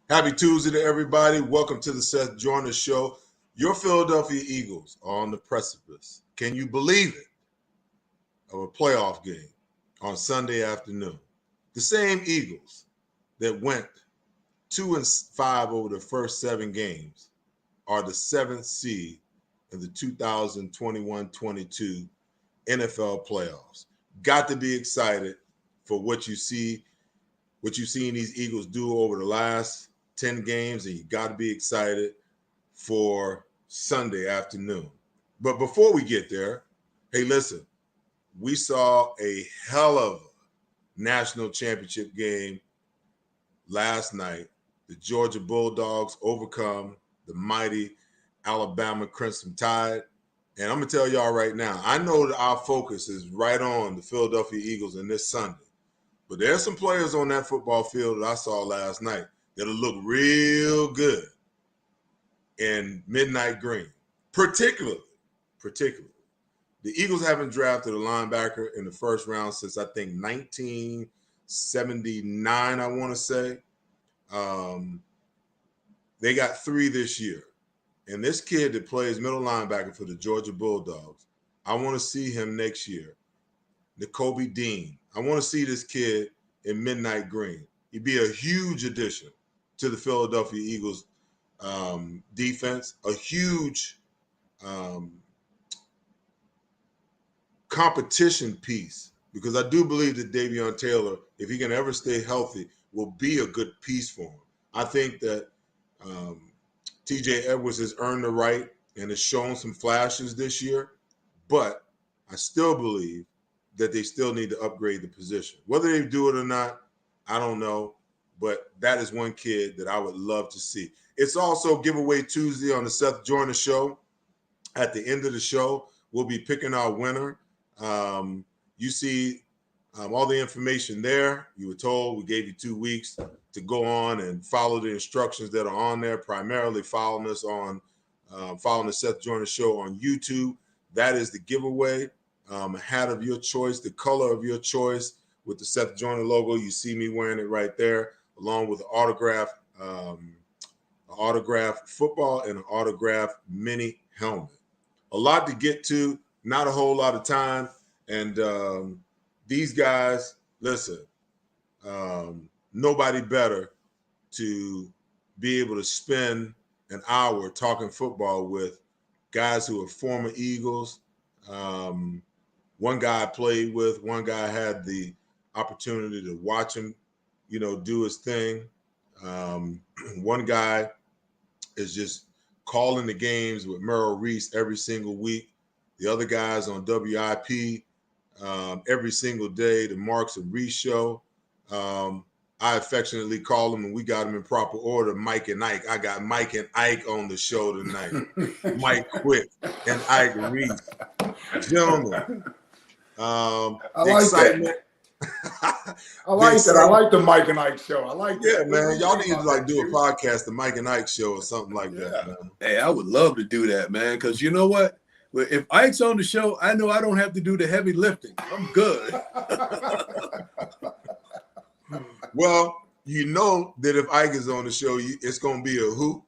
Happy Tuesday to everybody. Welcome to the Seth Joyner Show. Your Philadelphia Eagles are on the precipice. Can you believe it? Of a playoff game on Sunday afternoon. The same Eagles that went 2-5 over the first 7 games are the 7th seed in the 2021-22 NFL playoffs. Got to be excited for what you've seen these Eagles do over the last 10 games, and you got to be excited for Sunday afternoon. But before we get there, hey, listen, we saw a hell of a national championship game last night. The Georgia Bulldogs overcome the mighty Alabama Crimson Tide. And I'm going to tell y'all right now, I know that our focus is right on the Philadelphia Eagles in this Sunday. But there's some players on that football field that I saw last night that'll look real good in midnight green. Particularly, the Eagles haven't drafted a linebacker in the first round since, I think, 1979, I want to say. They got 3 this year. And this kid that plays middle linebacker for the Georgia Bulldogs, I want to see him next year. Nakobe Dean. I want to see this kid in midnight green. He'd be a huge addition to the Philadelphia Eagles defense, a huge competition piece, because I do believe that Davion Taylor, if he can ever stay healthy, will be a good piece for him. I think that TJ Edwards has earned the right and has shown some flashes this year, but I still believe that they still need to upgrade the position. Whether they do it or not, I don't know, but that is one kid that I would love to see. It's also Giveaway Tuesday on the Seth Joyner Show. At the end of the show, we'll be picking our winner. You see all the information there. You were told we gave you 2 weeks to go on and follow the instructions that are on there, primarily following us on following the Seth Joyner Show on YouTube. That is the giveaway. A hat of your choice, the color of your choice with the Seth Joyner logo. You see me wearing it right there, along with an autographed football and an autographed mini helmet. A lot to get to, not a whole lot of time. And these guys, listen, nobody better to be able to spend an hour talking football with guys who are former Eagles. One guy I played with, one guy had the opportunity to watch him, do his thing. One guy is just calling the games with Merrill Reese every single week. The other guys on WIP every single day, the Marks and Reese show. I affectionately call them, and we got them in proper order, Mike and Ike. I got Mike and Ike on the show tonight. Mike Quick and Ike Reese. Gentlemen, I like excitement. That. I like that. I like the Mike and Ike show. I like that. Yeah, man. Y'all need to do a podcast, the Mike and Ike show or something like that, man. Hey, I would love to do that, man, because you know what? If Ike's on the show, I know I don't have to do the heavy lifting. I'm good. Well, you know that if Ike is on the show, it's going to be a hoot.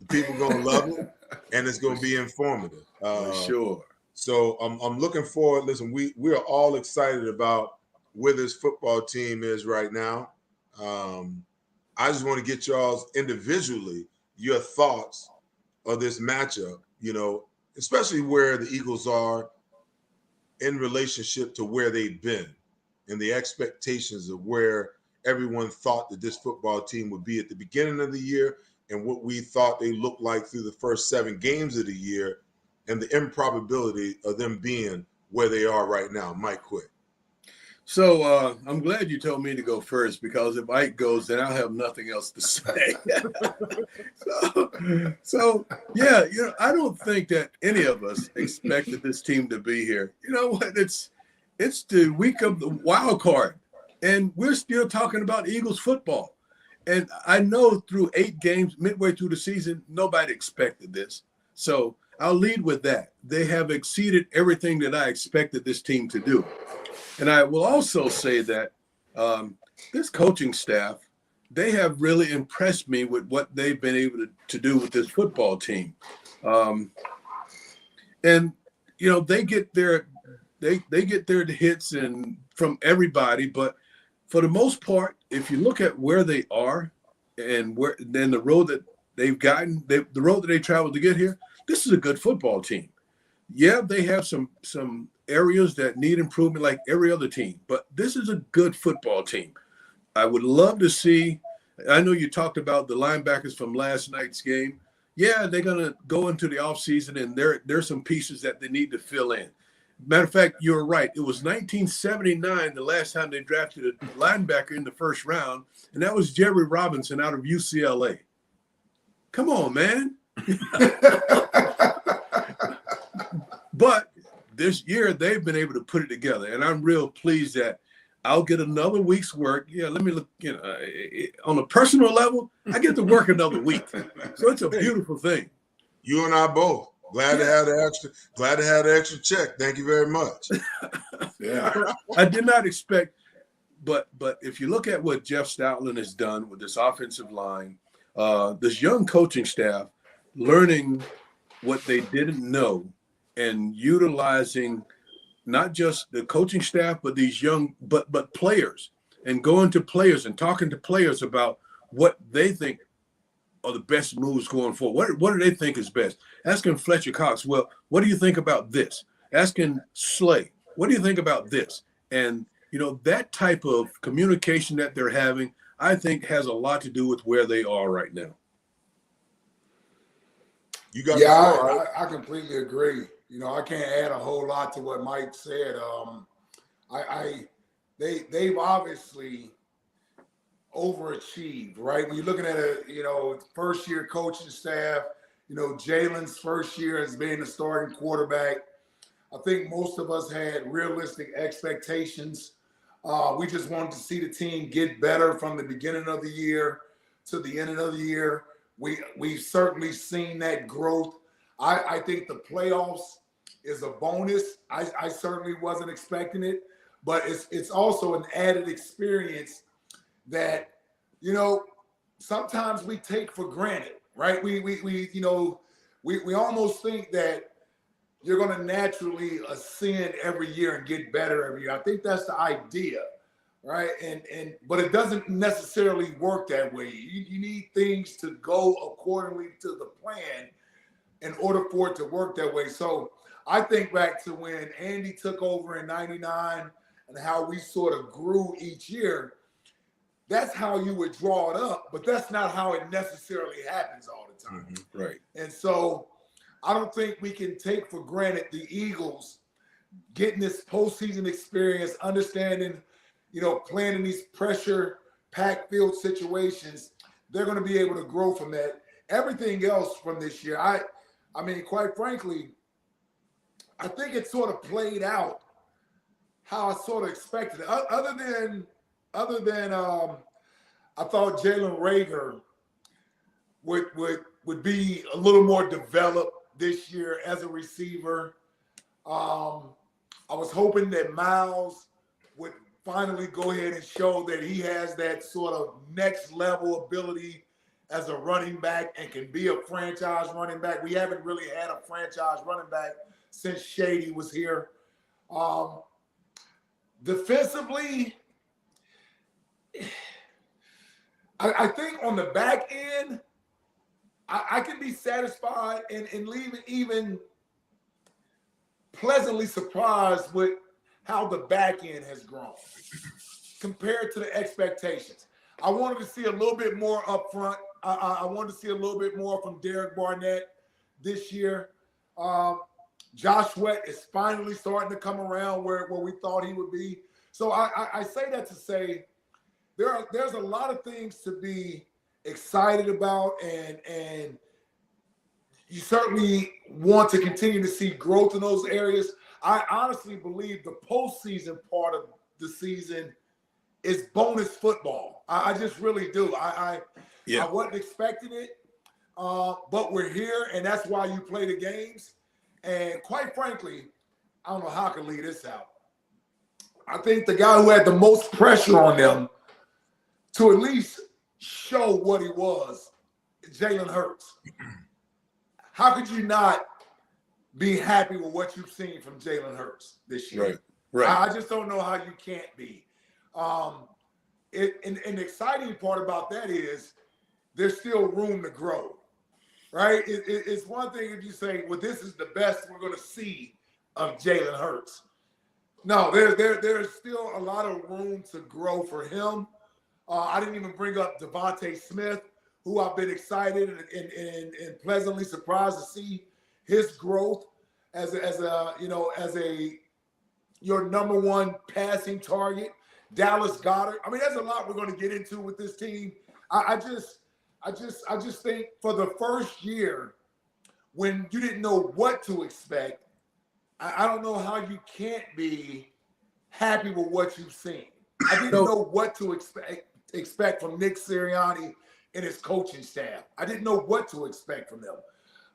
The people going to love it, and it's going to be informative. For sure. So I'm looking forward. Listen, we are all excited about where this football team is right now. I just want to get y'all's individually your thoughts of this matchup, especially where the Eagles are in relationship to where they've been and the expectations of where everyone thought that this football team would be at the beginning of the year and what we thought they looked like through the first 7 games of the year and the improbability of them being where they are right now. Mike Quick. So I'm glad you told me to go first, because if Ike goes, then I'll have nothing else to say. so yeah, I don't think that any of us expected this team to be here. You know what? It's the week of the wild card, and we're still talking about Eagles football. And I know through 8 games, midway through the season, nobody expected this. So I'll lead with that. They have exceeded everything that I expected this team to do. And I will also say that this coaching staff, they have really impressed me with what they've been able to do with this football team. And, they get their hits and from everybody. But for the most part, if you look at where they are and then the road that they've gotten, the road that they traveled to get here, this is a good football team. Yeah, they have some areas that need improvement like every other team, but this is a good football team. I would love to see, I know you talked about the linebackers from last night's game. Yeah, they're going to go into the offseason, and there's some pieces that they need to fill in. Matter of fact, you're right. It was 1979 the last time they drafted a linebacker in the first round, and that was Jerry Robinson out of UCLA. Come on, man. But this year, they've been able to put it together, and I'm real pleased that I'll get another week's work. Yeah, let me look, on a personal level, I get to work another week. So it's a beautiful thing. You and I both. Glad to have the extra check. Thank you very much. Yeah. I did not expect, but if you look at what Jeff Stoutland has done with this offensive line, this young coaching staff learning what they didn't know and utilizing not just the coaching staff, but these young, but players, and going to players and talking to players about what they think are the best moves going forward. What do they think is best? Asking Fletcher Cox, well, what do you think about this? Asking Slay, what do you think about this? And, that type of communication that they're having, I think has a lot to do with where they are right now. You got I completely agree. I can't add a whole lot to what Mike said. They've obviously overachieved, right? When you're looking at a first year coaching staff, Jalen's first year as being the starting quarterback. I think most of us had realistic expectations. We just wanted to see the team get better from the beginning of the year to the end of the year. We've certainly seen that growth. I think the playoffs is a bonus. I certainly wasn't expecting it, but it's also an added experience that, sometimes we take for granted, right? We almost think that you're going to naturally ascend every year and get better every year. I think that's the idea, right? But it doesn't necessarily work that way. You need things to go accordingly to the plan in order for it to work that way. So I think back to when Andy took over in '99 and how we sort of grew each year. That's how you would draw it up, but that's not how it necessarily happens all the time. Mm-hmm. Right. And so I don't think we can take for granted the Eagles getting this postseason experience, understanding, playing in these pressure-packed field situations. They're going to be able to grow from that. Everything else from this year, I mean, quite frankly, I think it sort of played out how I sort of expected it. Other than I thought Jalen Reagor would be a little more developed this year as a receiver. I was hoping that Miles would finally go ahead and show that he has that sort of next level ability as a running back and can be a franchise running back. We haven't really had a franchise running back since Shady was here. Defensively, I think on the back end, I can be satisfied and leave even pleasantly surprised with how the back end has grown compared to the expectations. I wanted to see a little bit more up front. I wanted to see a little bit more from Derek Barnett this year. Josh Sweat is finally starting to come around where we thought he would be. So I say that to say there's a lot of things to be excited about, and you certainly want to continue to see growth in those areas. I honestly believe the postseason part of the season is bonus football. I just really do. I wasn't expecting it, but we're here, and that's why you play the games. And quite frankly, I don't know how I can leave this out. I think the guy who had the most pressure on them to at least show what he was, Jalen Hurts. How could you not be happy with what you've seen from Jalen Hurts this year? Right. I just don't know how you can't be. And the exciting part about that is there's still room to grow, right? It's one thing if you say, well, this is the best we're going to see of Jalen Hurts. No, there's still a lot of room to grow for him. I didn't even bring up Devontae Smith, who I've been excited and pleasantly surprised to see his growth as your number one passing target. Dallas Goedert. I mean, there's a lot we're going to get into with this team. I just think for the first year, when you didn't know what to expect, I don't know how you can't be happy with what you've seen. I didn't know what to expect from Nick Sirianni and his coaching staff. I didn't know what to expect from them.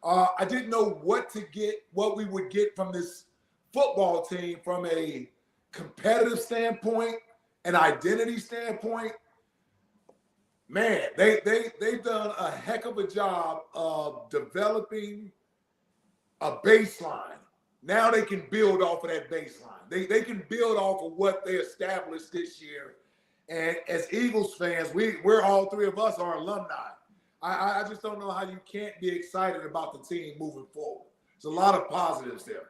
I didn't know what we would get from this football team from a competitive standpoint, an identity standpoint. Man, they've done a heck of a job of developing a baseline. Now they can build off of that baseline. They can build off of what they established this year. And as Eagles fans, we're all three of us are alumni. I just don't know how you can't be excited about the team moving forward. There's a lot of positives there.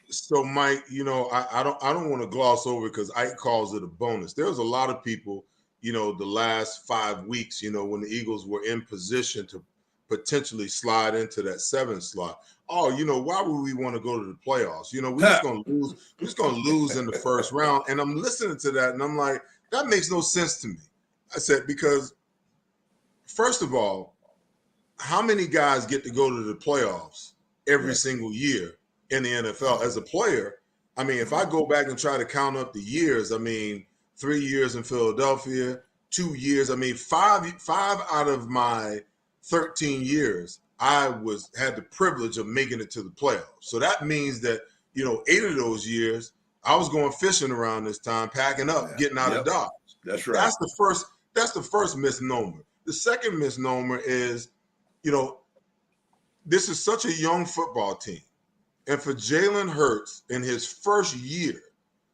So, Mike, I don't want to gloss over because Ike calls it a bonus. There's a lot of people, the last 5 weeks, when the Eagles were in position to potentially slide into that 7th slot. Oh, why would we want to go to the playoffs? We're just going to lose. We're just going to lose in the first round. And I'm listening to that, and I'm like, that makes no sense to me. I said, because first of all, how many guys get to go to the playoffs every single year in the NFL as a player? I mean, if I go back and try to count up the years, 3 years in Philadelphia, 2 years, 5 out of my 13 years, I had the privilege of making it to the playoffs. So that means that, 8 of those years, I was going fishing around this time, packing up, getting out of Dodge. That's right. That's the first misnomer. The second misnomer is, this is such a young football team. And for Jalen Hurts in his first year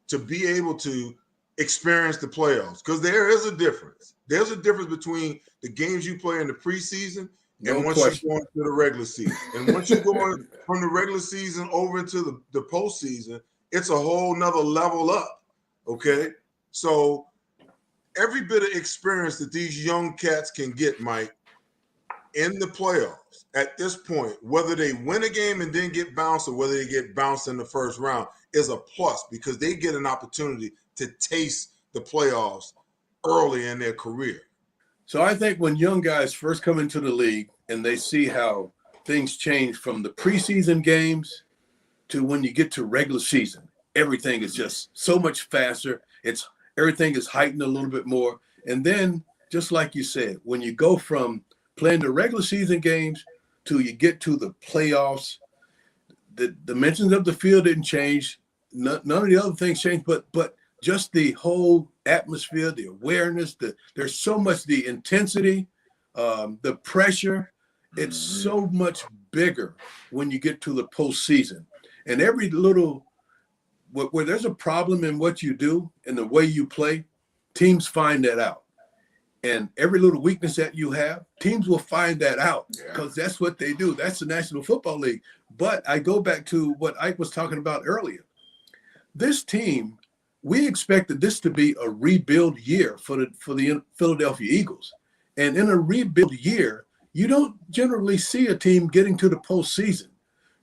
to be able to experience the playoffs, because there is a difference. There's a difference between the games you play in the preseason and once you go into the regular season. And once you go from the regular season over into the postseason, it's a whole nother level up, okay? So every bit of experience that these young cats can get, Mike, in the playoffs at this point, whether they win a game and then get bounced or whether they get bounced in the first round, is a plus because they get an opportunity to taste the playoffs early in their career. So I think when young guys first come into the league and they see how things change from the preseason games to when you get to regular season, everything is just so much faster. Everything is heightened a little bit more. And then, just like you said, when you go from playing the regular season games till you get to the playoffs, the dimensions of the field didn't change. None of the other things changed, but just the whole atmosphere, the awareness, there's so much, the intensity, the pressure. It's so much bigger when you get to the postseason. And every little, where there's a problem in what you do and the way you play, teams find that out. And every little weakness that you have, teams will find that out because that's what they do. That's the National Football League. But I go back to what Ike was talking about earlier. This team, we expected this to be a rebuild year for the Philadelphia Eagles. And in a rebuild year, you don't generally see a team getting to the postseason.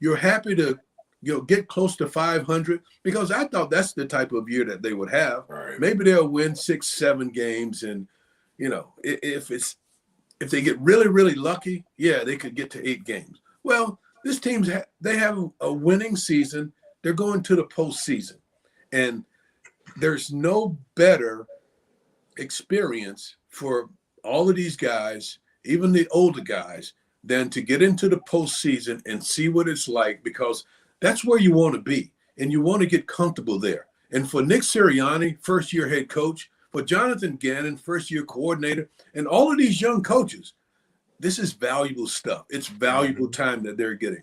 You're happy to get close to 500, because I thought that's the type of year that they would have. Right. Maybe they'll win 6, 7 games, and if they get really, really lucky, yeah, they could get to 8 games. Well, this team's they have a winning season. They're going to the postseason, and there's no better experience for all of these guys, even the older guys, than to get into the postseason and see what it's like, because that's where you want to be, and you want to get comfortable there. And for Nick Sirianni, first-year head coach, for Jonathan Gannon, first-year coordinator, and all of these young coaches, this is valuable stuff. It's valuable time that they're getting.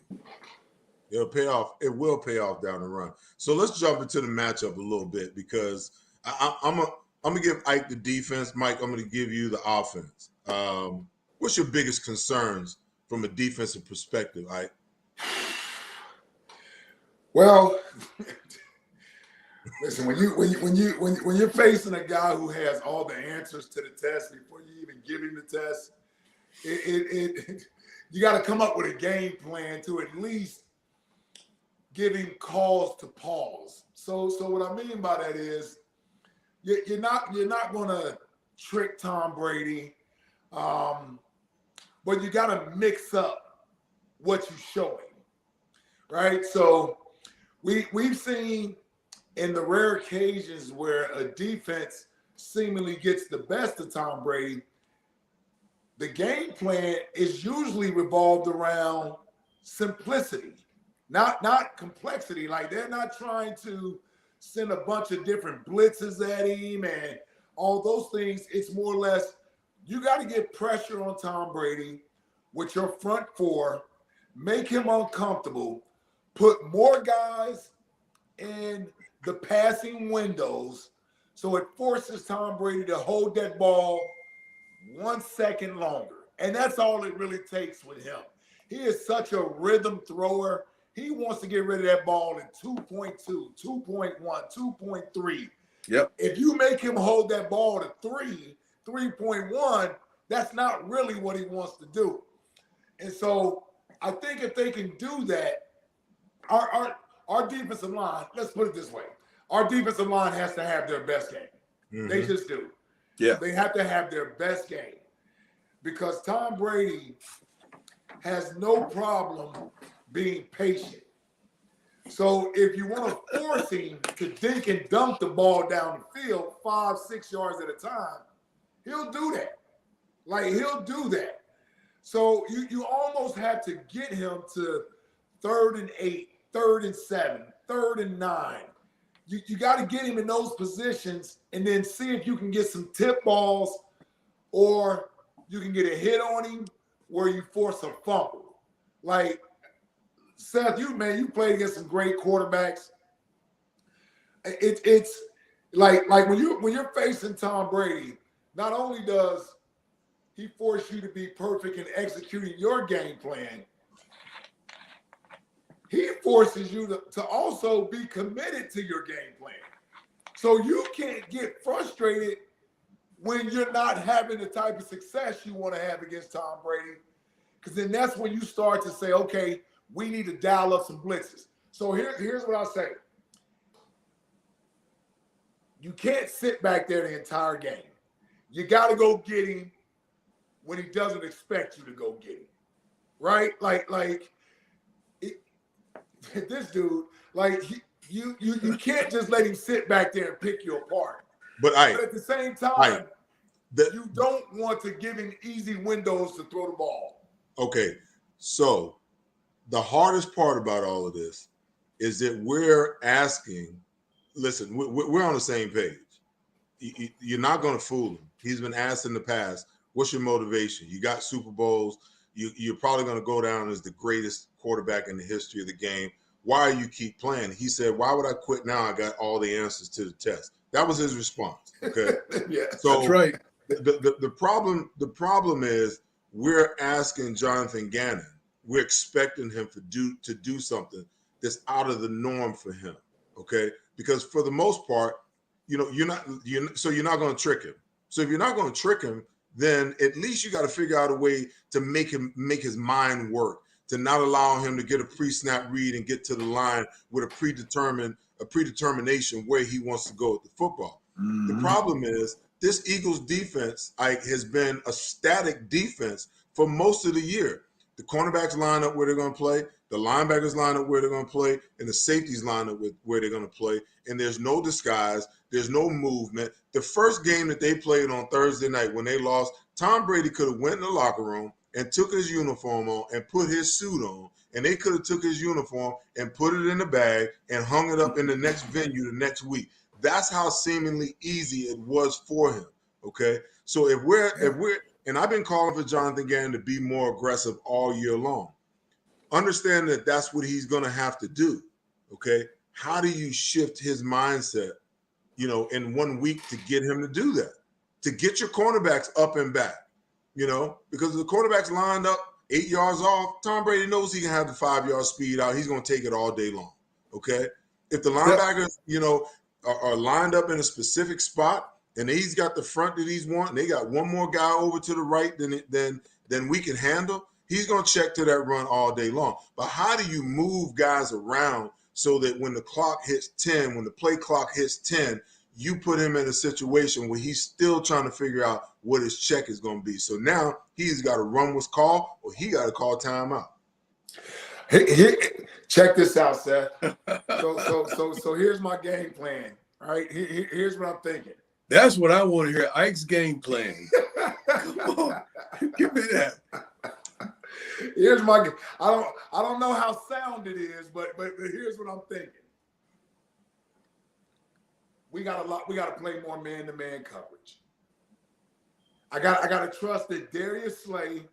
It'll pay off. It will pay off down the run. So let's jump into the matchup a little bit, because I'm gonna give Ike the defense. Mike, I'm gonna give you the offense. What's your biggest concerns from a defensive perspective, Ike? Well, listen, when you're facing a guy who has all the answers to the test before you even give him the test, you got to come up with a game plan to at least give him cause to pause. So what I mean by that is you're not going to trick Tom Brady, but you got to mix up what you're showing, right? So we've seen in the rare occasions where a defense seemingly gets the best of Tom Brady, the game plan is usually revolved around simplicity, not complexity. Like, they're not trying to send a bunch of different blitzes at him and all those things. It's more or less, you got to get pressure on Tom Brady with your front four, make him uncomfortable, put more guys in the passing windows, so it forces Tom Brady to hold that ball 1 second longer. And that's all it really takes with him. He is such a rhythm thrower. He wants to get rid of that ball in 2.2, 2.1, 2.3. Yep. If you make him hold that ball to 3.1, that's not really what he wants to do. And so I think if they can do that, our defensive line, let's put it this way, our defensive line has to have their best game. Mm-hmm. They just do. Yeah. They have to have their best game, because Tom Brady has no problem being patient. So if you want to force him to dink and dunk the ball down the field 5-6 yards at a time, he'll do that. Like, he'll do that. So you almost have to get him to 3rd and 8, 3rd and 7, 3rd and 9. You got to get him in those positions and then see if you can get some tip balls, or you can get a hit on him where you force a fumble. Like, Seth, you played against some great quarterbacks. It's like when you're facing Tom Brady, not only does he force you to be perfect in executing your game plan, he forces you to also be committed to your game plan. So you can't get frustrated when you're not having the type of success you want to have against Tom Brady, because then that's when you start to say, okay, we need to dial up some blitzes. So here's what I'll say. You can't sit back there the entire game. You got to go get him when he doesn't expect you to go get him, right? This dude, you can't just let him sit back there and pick you apart. But at the same time, you don't want to give him easy windows to throw the ball. Okay, so the hardest part about all of this is that we're asking, listen, we're on the same page. You're not going to fool him. He's been asked in the past, what's your motivation? You got Super Bowls. You're probably going to go down as the greatest quarterback in the history of the game. Why do you keep playing? He said, why would I quit now? I got all the answers to the test. That was his response. Okay. Yeah, so that's right. The problem is we're asking Jonathan Gannon, we're expecting him to do something that's out of the norm for him. Okay. Because for the most part, you're not going to trick him. So if you're not going to trick him, then at least you got to figure out a way to make his mind work, to not allow him to get a pre-snap read and get to the line with a predetermination where he wants to go with the football. Mm-hmm. The problem is this Eagles defense has been a static defense for most of the year. The cornerbacks line up where they're going to play, the linebackers line up where they're going to play, and the safeties line up with where they're going to play. And there's no disguise. There's no movement. The first game that they played on Thursday night when they lost, Tom Brady could have went in the locker room and took his uniform on and put his suit on, and they could have took his uniform and put it in the bag and hung it up in the next venue the next week. That's how seemingly easy it was for him. Okay, so if we're and I've been calling for Jonathan Gannon to be more aggressive all year long. Understand that that's what he's going to have to do. Okay, how do you shift his mindset, in 1 week to get him to do that? To get your cornerbacks up and back, because the cornerbacks lined up 8 yards off, Tom Brady knows he can have the 5-yard speed out. He's going to take it all day long. Okay, if the linebackers, are lined up in a specific spot, and he's got the front that he's wanting, they got one more guy over to the right than we can handle, he's going to check to that run all day long. But how do you move guys around so that when the clock hits 10, when the play clock hits 10, you put him in a situation where he's still trying to figure out what his check is going to be. So now he's got to run what's called, or he got to call timeout. Check this out, Seth. So here's my game plan. All right, here's what I'm thinking. That's what I want to hear. Ike's game plan. Come on, give me that. Here's my. I don't know how sound it is, but here's what I'm thinking. We got to play more man-to-man coverage. I got to trust that Darius Slay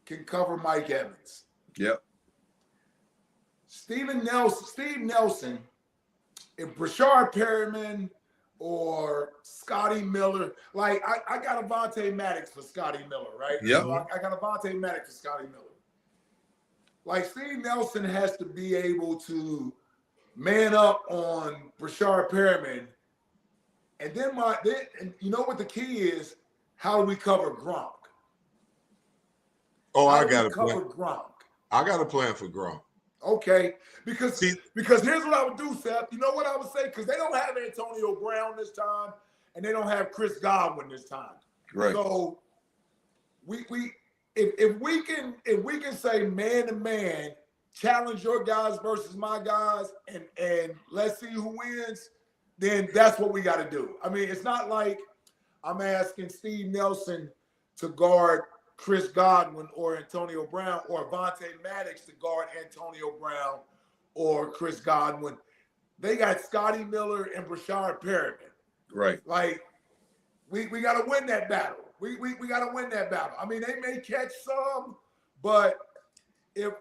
can cover Mike Evans. Yep. Steve Nelson, if Brashard Perriman or Scotty Miller, like I got Avonte Maddox for Scotty Miller, right? Yep. So I got Avonte Maddox for Scotty Miller. Like Steve Nelson has to be able to man up on Brashard Perriman, and then you know what the key is? How do we cover Gronk? Oh, I got a cover plan. Gronk. I got a plan for Gronk. Okay, because here's what I would do, Seth. You know what I would say? Because they don't have Antonio Brown this time, and they don't have Chris Godwin this time. Right. So if we can say man to man, challenge your guys versus my guys, and let's see who wins, then that's what we got to do. I mean, it's not like I'm asking Steve Nelson to guard Chris Godwin or Antonio Brown, or Avonte Maddox to guard Antonio Brown or Chris Godwin. They got Scotty Miller and Brashard Perriman. Right. Like, we got to win that battle. We got to win that battle. I mean, they may catch some, but if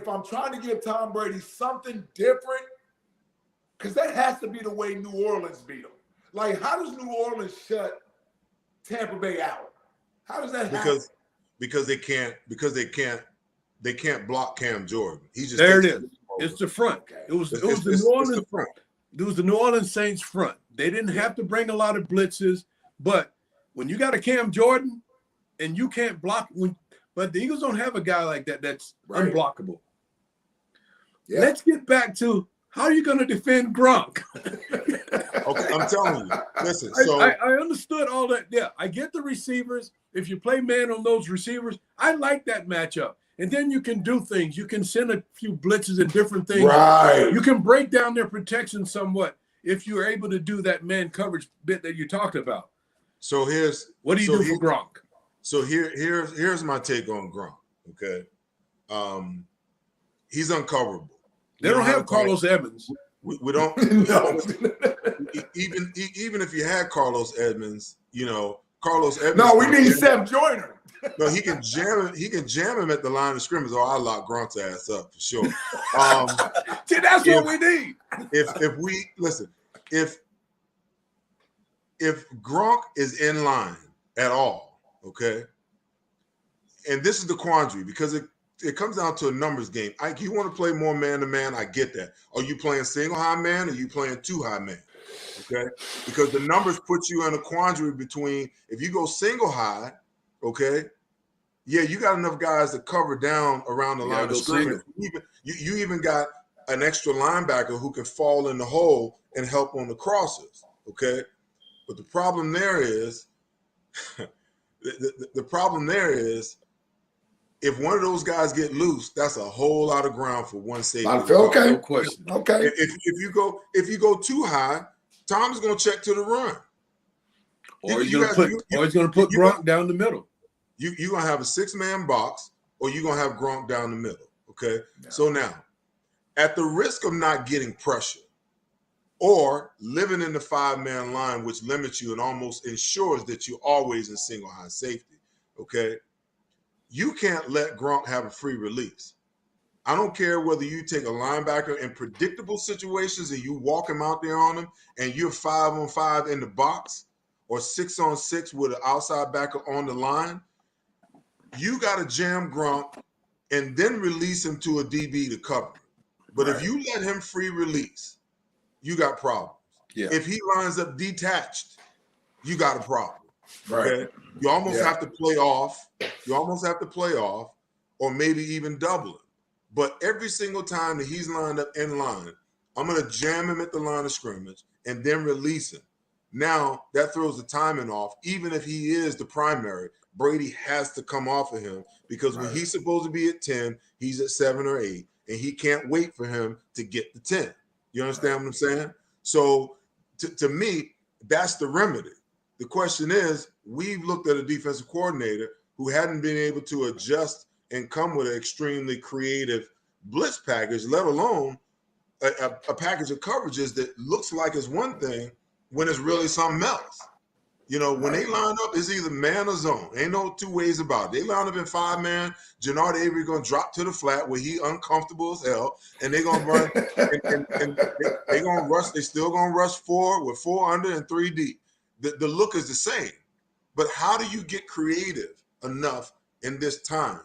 I'm trying to give Tom Brady something different, because that has to be the way New Orleans beat them. Like, how does New Orleans shut Tampa Bay out? How does that happen? Because they can't block Cam Jordan. He just there it is. It's the front. Okay. It was the New Orleans front. It was the New Orleans Saints front. They didn't have to bring a lot of blitzes, but when you got a Cam Jordan and you can't block, but the Eagles don't have a guy like that that's unblockable. Yeah. Let's get back to how are you going to defend Gronk? Okay, I'm telling you. Listen, I understood all that. Yeah, I get the receivers. If you play man on those receivers, I like that matchup. And then you can do things. You can send a few blitzes and different things. Right. You can break down their protection somewhat if you're able to do that man coverage bit that you talked about. So what do you do for Gronk? So here's my take on Gronk. Okay, he's uncoverable. They don't have Carlos Evans. We don't. No. even if you had Carlos Edmonds, Carlos Edmonds. No, we need Seth Joyner. No, he can jam him. He can jam him at the line of scrimmage. Oh, I lock Gronk's ass up for sure. See, that's what we need. If Gronk is in line at all, okay, and this is the quandary because it comes down to a numbers game. You want to play more man-to-man, I get that. Are you playing single high man or are you playing two high man? Okay? Because the numbers put you in a quandary between if you go single high, okay, Yeah, you got enough guys to cover down around the line of scrimmage. You even got an extra linebacker who can fall in the hole and help on the crosses. Okay, but the problem there is, the problem there is, if one of those guys get loose, that's a whole lot of ground for one safety. Okay, no question. Okay. If you go too high, Tom's going to check to the run. Or he's going to put Gronk down the middle. You're going to have a 6-man box, or you're going to have Gronk down the middle. Okay. Yeah. So now, at the risk of not getting pressure or living in the 5-man line, which limits you and almost ensures that you're always in single high safety. Okay. You can't let Gronk have a free release. I don't care whether you take a linebacker in predictable situations and you walk him out there on him and you're 5-on-5 in the box or 6-on-6 with an outside backer on the line. You got to jam Gronk and then release him to a DB to cover. But if you let him free release, you got problems. Yeah. If he lines up detached, you got a problem. Right. Okay? You almost have to play off. Or maybe even double it. But every single time that he's lined up in line, I'm going to jam him at the line of scrimmage and then release him. Now, that throws the timing off. Even if he is the primary, Brady has to come off of him because when he's supposed to be at 10, he's at 7 or 8, and he can't wait for him to get the 10. You understand what I'm saying? So, to me, that's the remedy. The question is, we've looked at a defensive coordinator who hadn't been able to adjust and come with an extremely creative blitz package, let alone a package of coverages that looks like it's one thing when it's really something else. You know, when they line up, it's either man or zone. Ain't no two ways about it. They line up in 5-man. Jannard Avery going to drop to the flat where he uncomfortable as hell, and they're going to run, and they're going to rush. They still going to rush 4 with 4 under and 3 deep. The look is the same. But how do you get creative enough in this time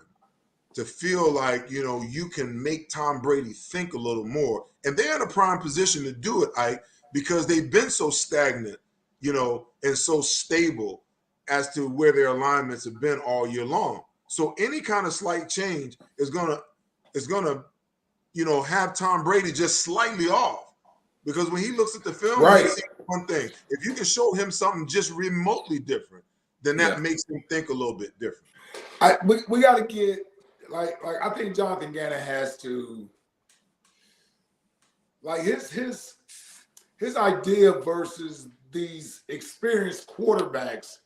to feel like, you know, you can make Tom Brady think a little more? And they're in a prime position to do it, Ike, because they've been so stagnant, you know, and so stable as to where their alignments have been all year long. So any kind of slight change is gonna, you know, have Tom Brady just slightly off. Because when he looks at the film, he sees one thing. If you can show him something just remotely different, then that makes him think a little bit different. We got to get like I think Jonathan Gannon has to, like, his idea versus these experienced quarterbacks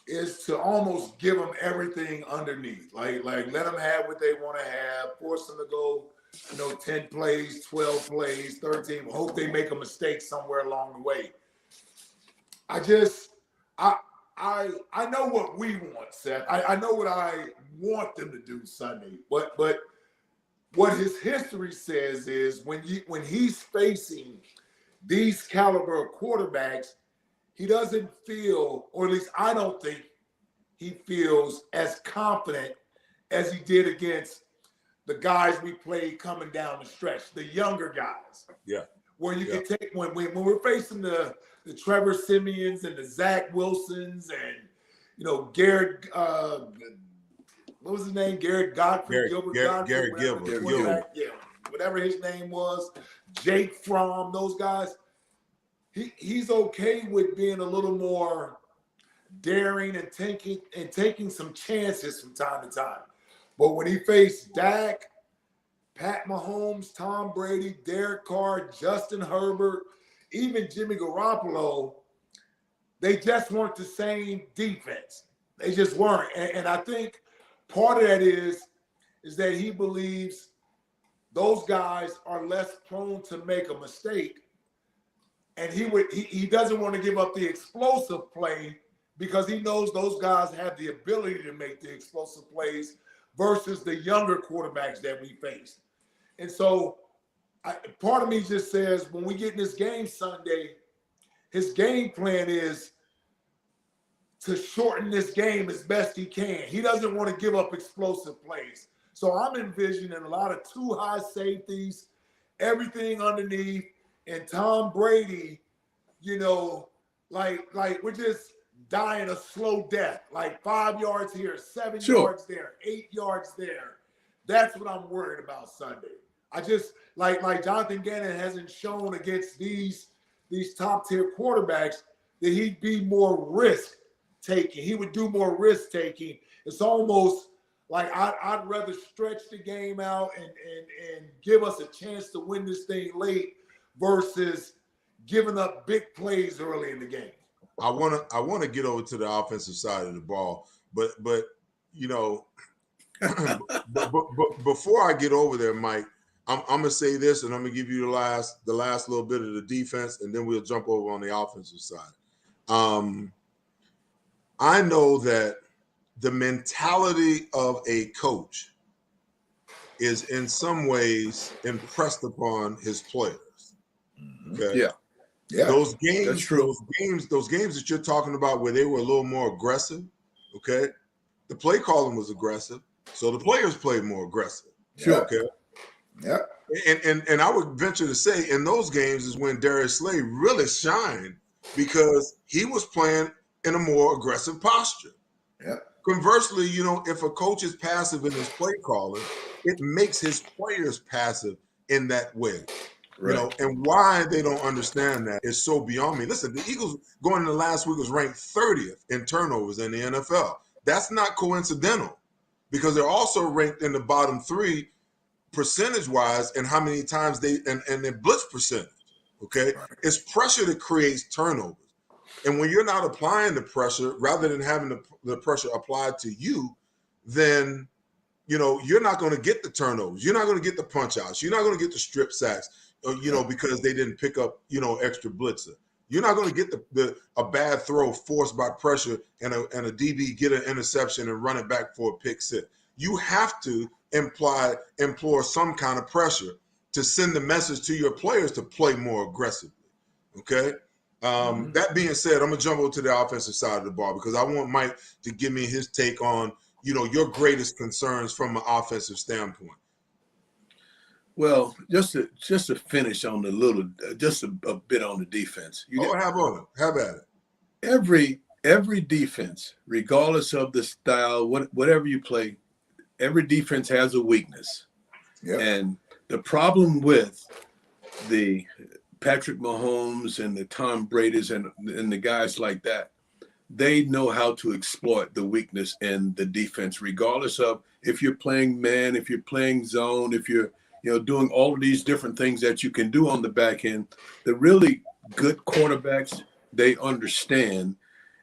is to almost give them everything underneath. Like let them have what they want to have, force them to go, you know, 10 plays, 12 plays, 13. Hope they make a mistake somewhere along the way. I know what we want, Seth. I know what I want them to do Sunday. But what his history says is when he's facing these caliber of quarterbacks, he doesn't feel, or at least I don't think he feels as confident as he did against the guys we played coming down the stretch, the younger guys. Yeah. Where you can take when we're facing the Trevor Simeons and the Zach Wilsons and, you know, Garrett, what was his name? Garrett Godfrey, Garrett Gilbert. Yeah, whatever his name was, Jake Fromm, those guys. He's okay with being a little more daring and taking some chances from time to time. But when he faced Dak, Pat Mahomes, Tom Brady, Derek Carr, Justin Herbert, even Jimmy Garoppolo, they just weren't the same defense. They just weren't. And I think part of that is that he believes those guys are less prone to make a mistake. And he doesn't want to give up the explosive play because he knows those guys have the ability to make the explosive plays versus the younger quarterbacks that we face. And so part of me just says when we get in this game Sunday, his game plan is to shorten this game as best he can. He doesn't want to give up explosive plays. So I'm envisioning a lot of too high safeties, everything underneath, and Tom Brady, you know, like we're just dying a slow death, like 5 yards here, 7 Sure. yards there, 8 yards there. That's what I'm worried about Sunday. I just like Jonathan Gannon hasn't shown against these top tier quarterbacks that he'd be more risk taking. He would do more risk taking. It's almost like I'd rather stretch the game out and give us a chance to win this thing late versus giving up big plays early in the game. I want to get over to the offensive side of the ball, but you know, but before I get over there, Mike, I'm gonna say this, and I'm gonna give you the last little bit of the defense, and then we'll jump over on the offensive side. I know that the mentality of a coach is in some ways impressed upon his players. Okay. Yeah. Yeah, Those games, that's true. those games that you're talking about where they were a little more aggressive, okay? The play calling was aggressive, so the players played more aggressive. Sure. Okay. Yeah. And I would venture to say in those games is when Darius Slay really shined because he was playing in a more aggressive posture. Yeah. Conversely, you know, if a coach is passive in his play calling, it makes his players passive in that way. Right. You know, and why they don't understand that is so beyond me. Listen, the Eagles going into last week was ranked 30th in turnovers in the NFL. That's not coincidental because they're also ranked in the bottom 3 percentage-wise and how many times they and their blitz percentage. Okay, it's pressure that creates turnovers, and when you're not applying the pressure, rather than having the pressure applied to you, then you know you're not going to get the turnovers. You're not going to get the punch outs. You're not going to get the strip sacks. You know, because they didn't pick up, you know, extra blitzer. You're not going to get a bad throw forced by pressure and a DB get an interception and run it back for a pick six. You have to implore some kind of pressure to send the message to your players to play more aggressively. Okay. That being said, I'm gonna jump over to the offensive side of the ball because I want Mike to give me his take on, you know, your greatest concerns from an offensive standpoint. Well, just to finish on just a bit on the defense. Have at it. Every defense, regardless of the style, whatever you play, every defense has a weakness. Yep. And the problem with the Patrick Mahomes and the Tom Brady's and the guys like that, they know how to exploit the weakness in the defense, regardless of if you're playing man, if you're playing zone, if you're doing all of these different things that you can do on the back end. The really good quarterbacks, they understand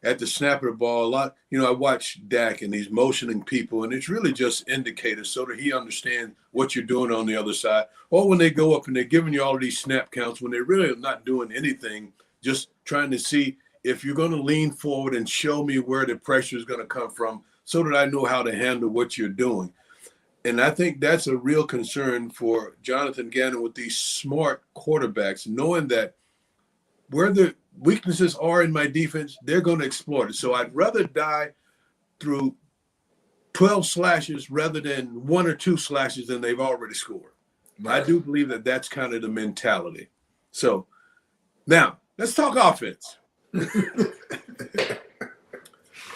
at the snap of the ball a lot. You know, I watch Dak and he's motioning people, and it's really just indicators so that he understands what you're doing on the other side. Or when they go up and they're giving you all of these snap counts when they're really not doing anything, just trying to see if you're going to lean forward and show me where the pressure is going to come from so that I know how to handle what you're doing. And I think that's a real concern for Jonathan Gannon with these smart quarterbacks, knowing that where the weaknesses are in my defense, they're going to exploit it. So I'd rather die through 12 slashes rather than 1 or 2 slashes than they've already scored. Right. I do believe that that's kind of the mentality. So now let's talk offense.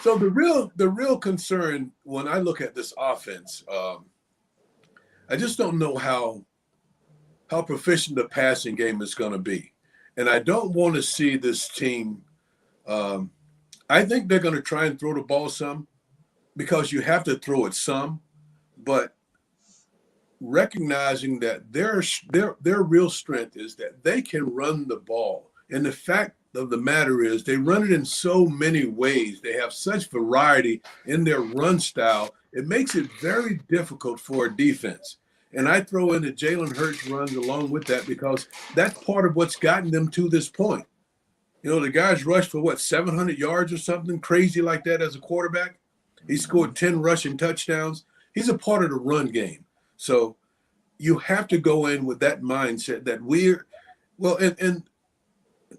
So the real concern when I look at this offense, I just don't know how proficient the passing game is going to be. And I don't want to see this team. I think they're going to try and throw the ball some because you have to throw it some, but recognizing that their real strength is that they can run the ball. And the fact of the matter is they run it in so many ways. They have such variety in their run style. It makes it very difficult for a defense. And I throw in the Jalen Hurts runs along with that because that's part of what's gotten them to this point. You know, the guy's rushed for 700 yards or something crazy like that as a quarterback. He scored 10 rushing touchdowns. He's a part of the run game. So you have to go in with that mindset that and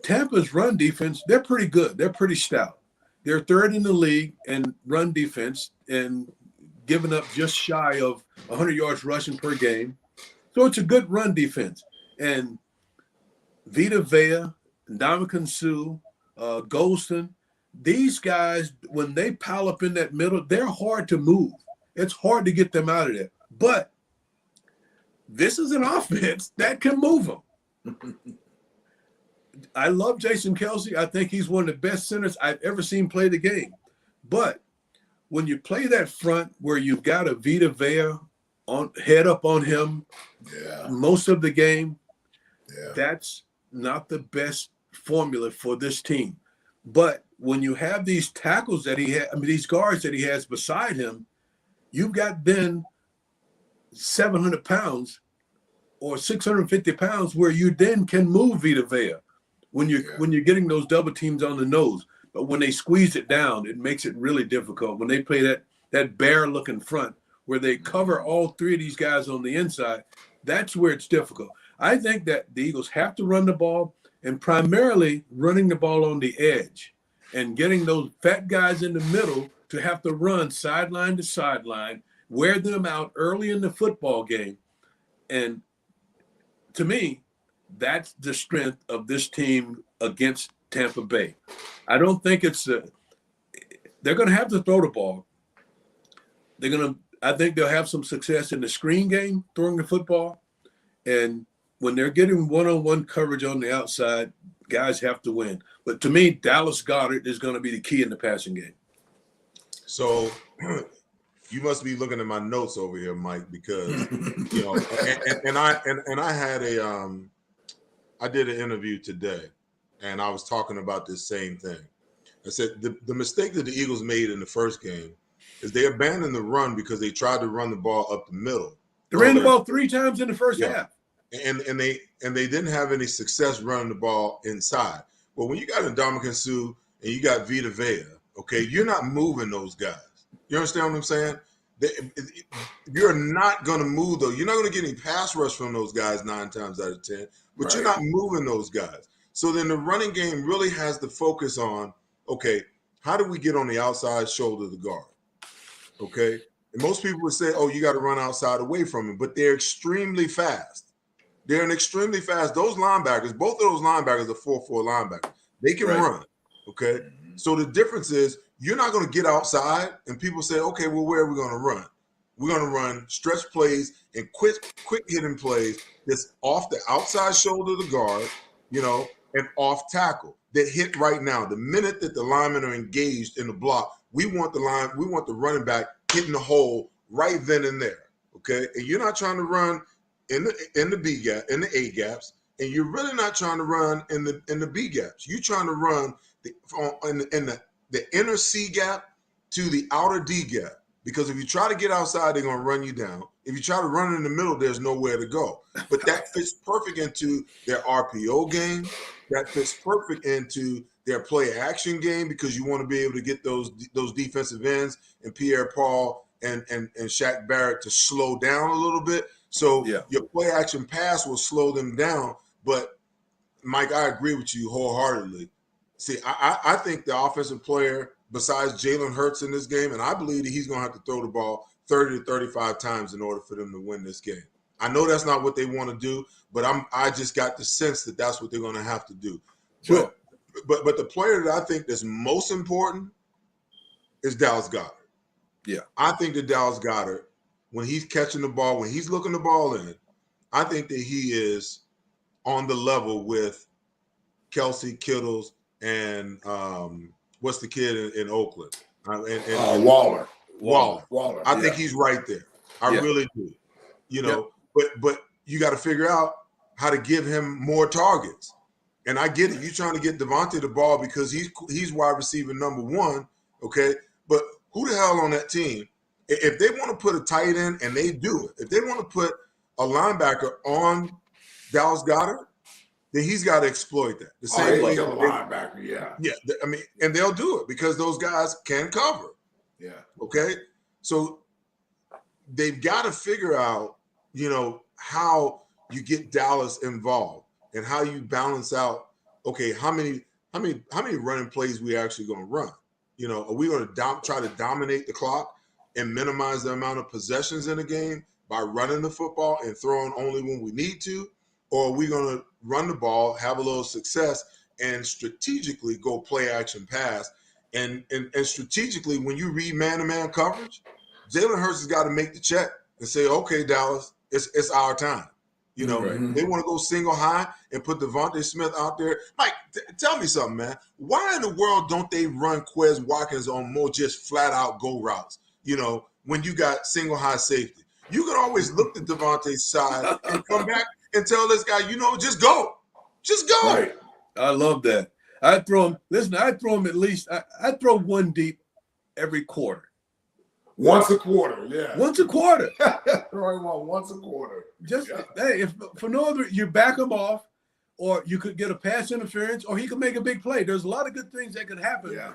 Tampa's run defense, they're pretty good. They're pretty stout. They're third in the league in run defense and giving up just shy of 100 yards rushing per game. So it's a good run defense. And Vita Vea, Ndamukong Suh, Golston, these guys, when they pile up in that middle, they're hard to move. It's hard to get them out of there. But this is an offense that can move them. I love Jason Kelce. I think he's one of the best centers I've ever seen play the game. But when you play that front where you've got a Vita Vea on head up on him most of the game, that's not the best formula for this team. But when you have these tackles that these guards that he has beside him, you've got then 700 pounds or 650 pounds where you then can move Vita Vea when you're getting those double teams on the nose. But when they squeeze it down, it makes it really difficult. When they play that bear-looking front where they cover all three of these guys on the inside, that's where it's difficult. I think that the Eagles have to run the ball, and primarily running the ball on the edge and getting those fat guys in the middle to have to run sideline to sideline, wear them out early in the football game. And to me, that's the strength of this team against Tampa Bay. I don't think they're going to have to throw the ball. I think they'll have some success in the screen game, throwing the football. And when they're getting one-on-one coverage on the outside, guys have to win. But to me, Dallas Goedert is going to be the key in the passing game. So you must be looking at my notes over here, Mike, because I did an interview today, and I was talking about this same thing. I said the mistake that the Eagles made in the first game is they abandoned the run because they tried to run the ball up the middle. They ran the ball 3 times in the first half. And they didn't have any success running the ball inside. Well, when you got Ndamukong Suh and you got Vita Vea, okay, you're not moving those guys. You understand what I'm saying? You're not going to move those. You're not going to get any pass rush from those guys 9 times out of 10, but you're not moving those guys. So then the running game really has to focus on, okay, how do we get on the outside shoulder of the guard? Okay. And most people would say, oh, you got to run outside away from him, but they're extremely fast. They're extremely fast. Those linebackers, both of those linebackers are 4-4 linebackers. They can run. Okay. So the difference is you're not going to get outside and people say, okay, well, where are we going to run? We're going to run stretch plays and quick hitting plays that's off the outside shoulder of the guard, and off tackle that hit right now. The minute that the linemen are engaged in the block, we want the running back hitting the hole right then and there. Okay. And you're not trying to run in the B gap, in the A gaps, and you're really not trying to run in the B gaps. You're trying to run the inner C gap to the outer D gap. Because if you try to get outside, they're going to run you down. If you try to run in the middle, there's nowhere to go. But that fits perfect into their RPO game. That fits perfect into their play action game because you want to be able to get those defensive ends and Pierre-Paul and Shaq Barrett to slow down a little bit. So your play action pass will slow them down. But, Mike, I agree with you wholeheartedly. See, I think the offensive player besides Jalen Hurts in this game, and I believe that he's going to have to throw the ball 30 to 35 times in order for them to win this game. I know that's not what they want to do, but I just got the sense that that's what they're going to have to do. Sure. But the player that I think that's most important is Dallas Goedert. Yeah. I think that Dallas Goedert, when he's catching the ball, when he's looking the ball in, I think that he is on the level with Kelce, Kittles, and what's the kid in Oakland? Waller. I think he's right there. I really do. But you got to figure out how to give him more targets. And I get it. You're trying to get Devontae the ball because he's wide receiver number 1, okay? But who the hell on that team, if they want to put a tight end, and they do it, if they want to put a linebacker on Dallas Goedert, then he's got to exploit that. The same way, linebacker, yeah. I mean, and they'll do it because those guys can cover. Yeah. Okay. So they've got to figure out, how you get Dallas involved and how you balance out. Okay, how many running plays we actually going to run? Are we going to try to dominate the clock and minimize the amount of possessions in the game by running the football and throwing only when we need to? Or are we going to run the ball, have a little success, and strategically go play action pass And strategically, when you read man-to-man coverage, Jalen Hurts has got to make the check and say, okay, Dallas, it's our time. You know, Right. they want to go single high and put Devontae Smith out there. Mike, tell me something, man. Why in the world don't they run Quez Watkins on more just flat-out go routes, you know, when you got single high safety? You can always look at Devontae's side and come back and tell this guy, you know, just go. Just go. Right. I love that. I'd throw him. Listen, I'd throw him at least. I'd throw one deep every quarter. Once a quarter, yeah. Once a quarter. Throwing one once a quarter. Just hey, if for no other, you back him off, or you could get a pass interference, or he could make a big play. There's a lot of good things that could happen. Yeah.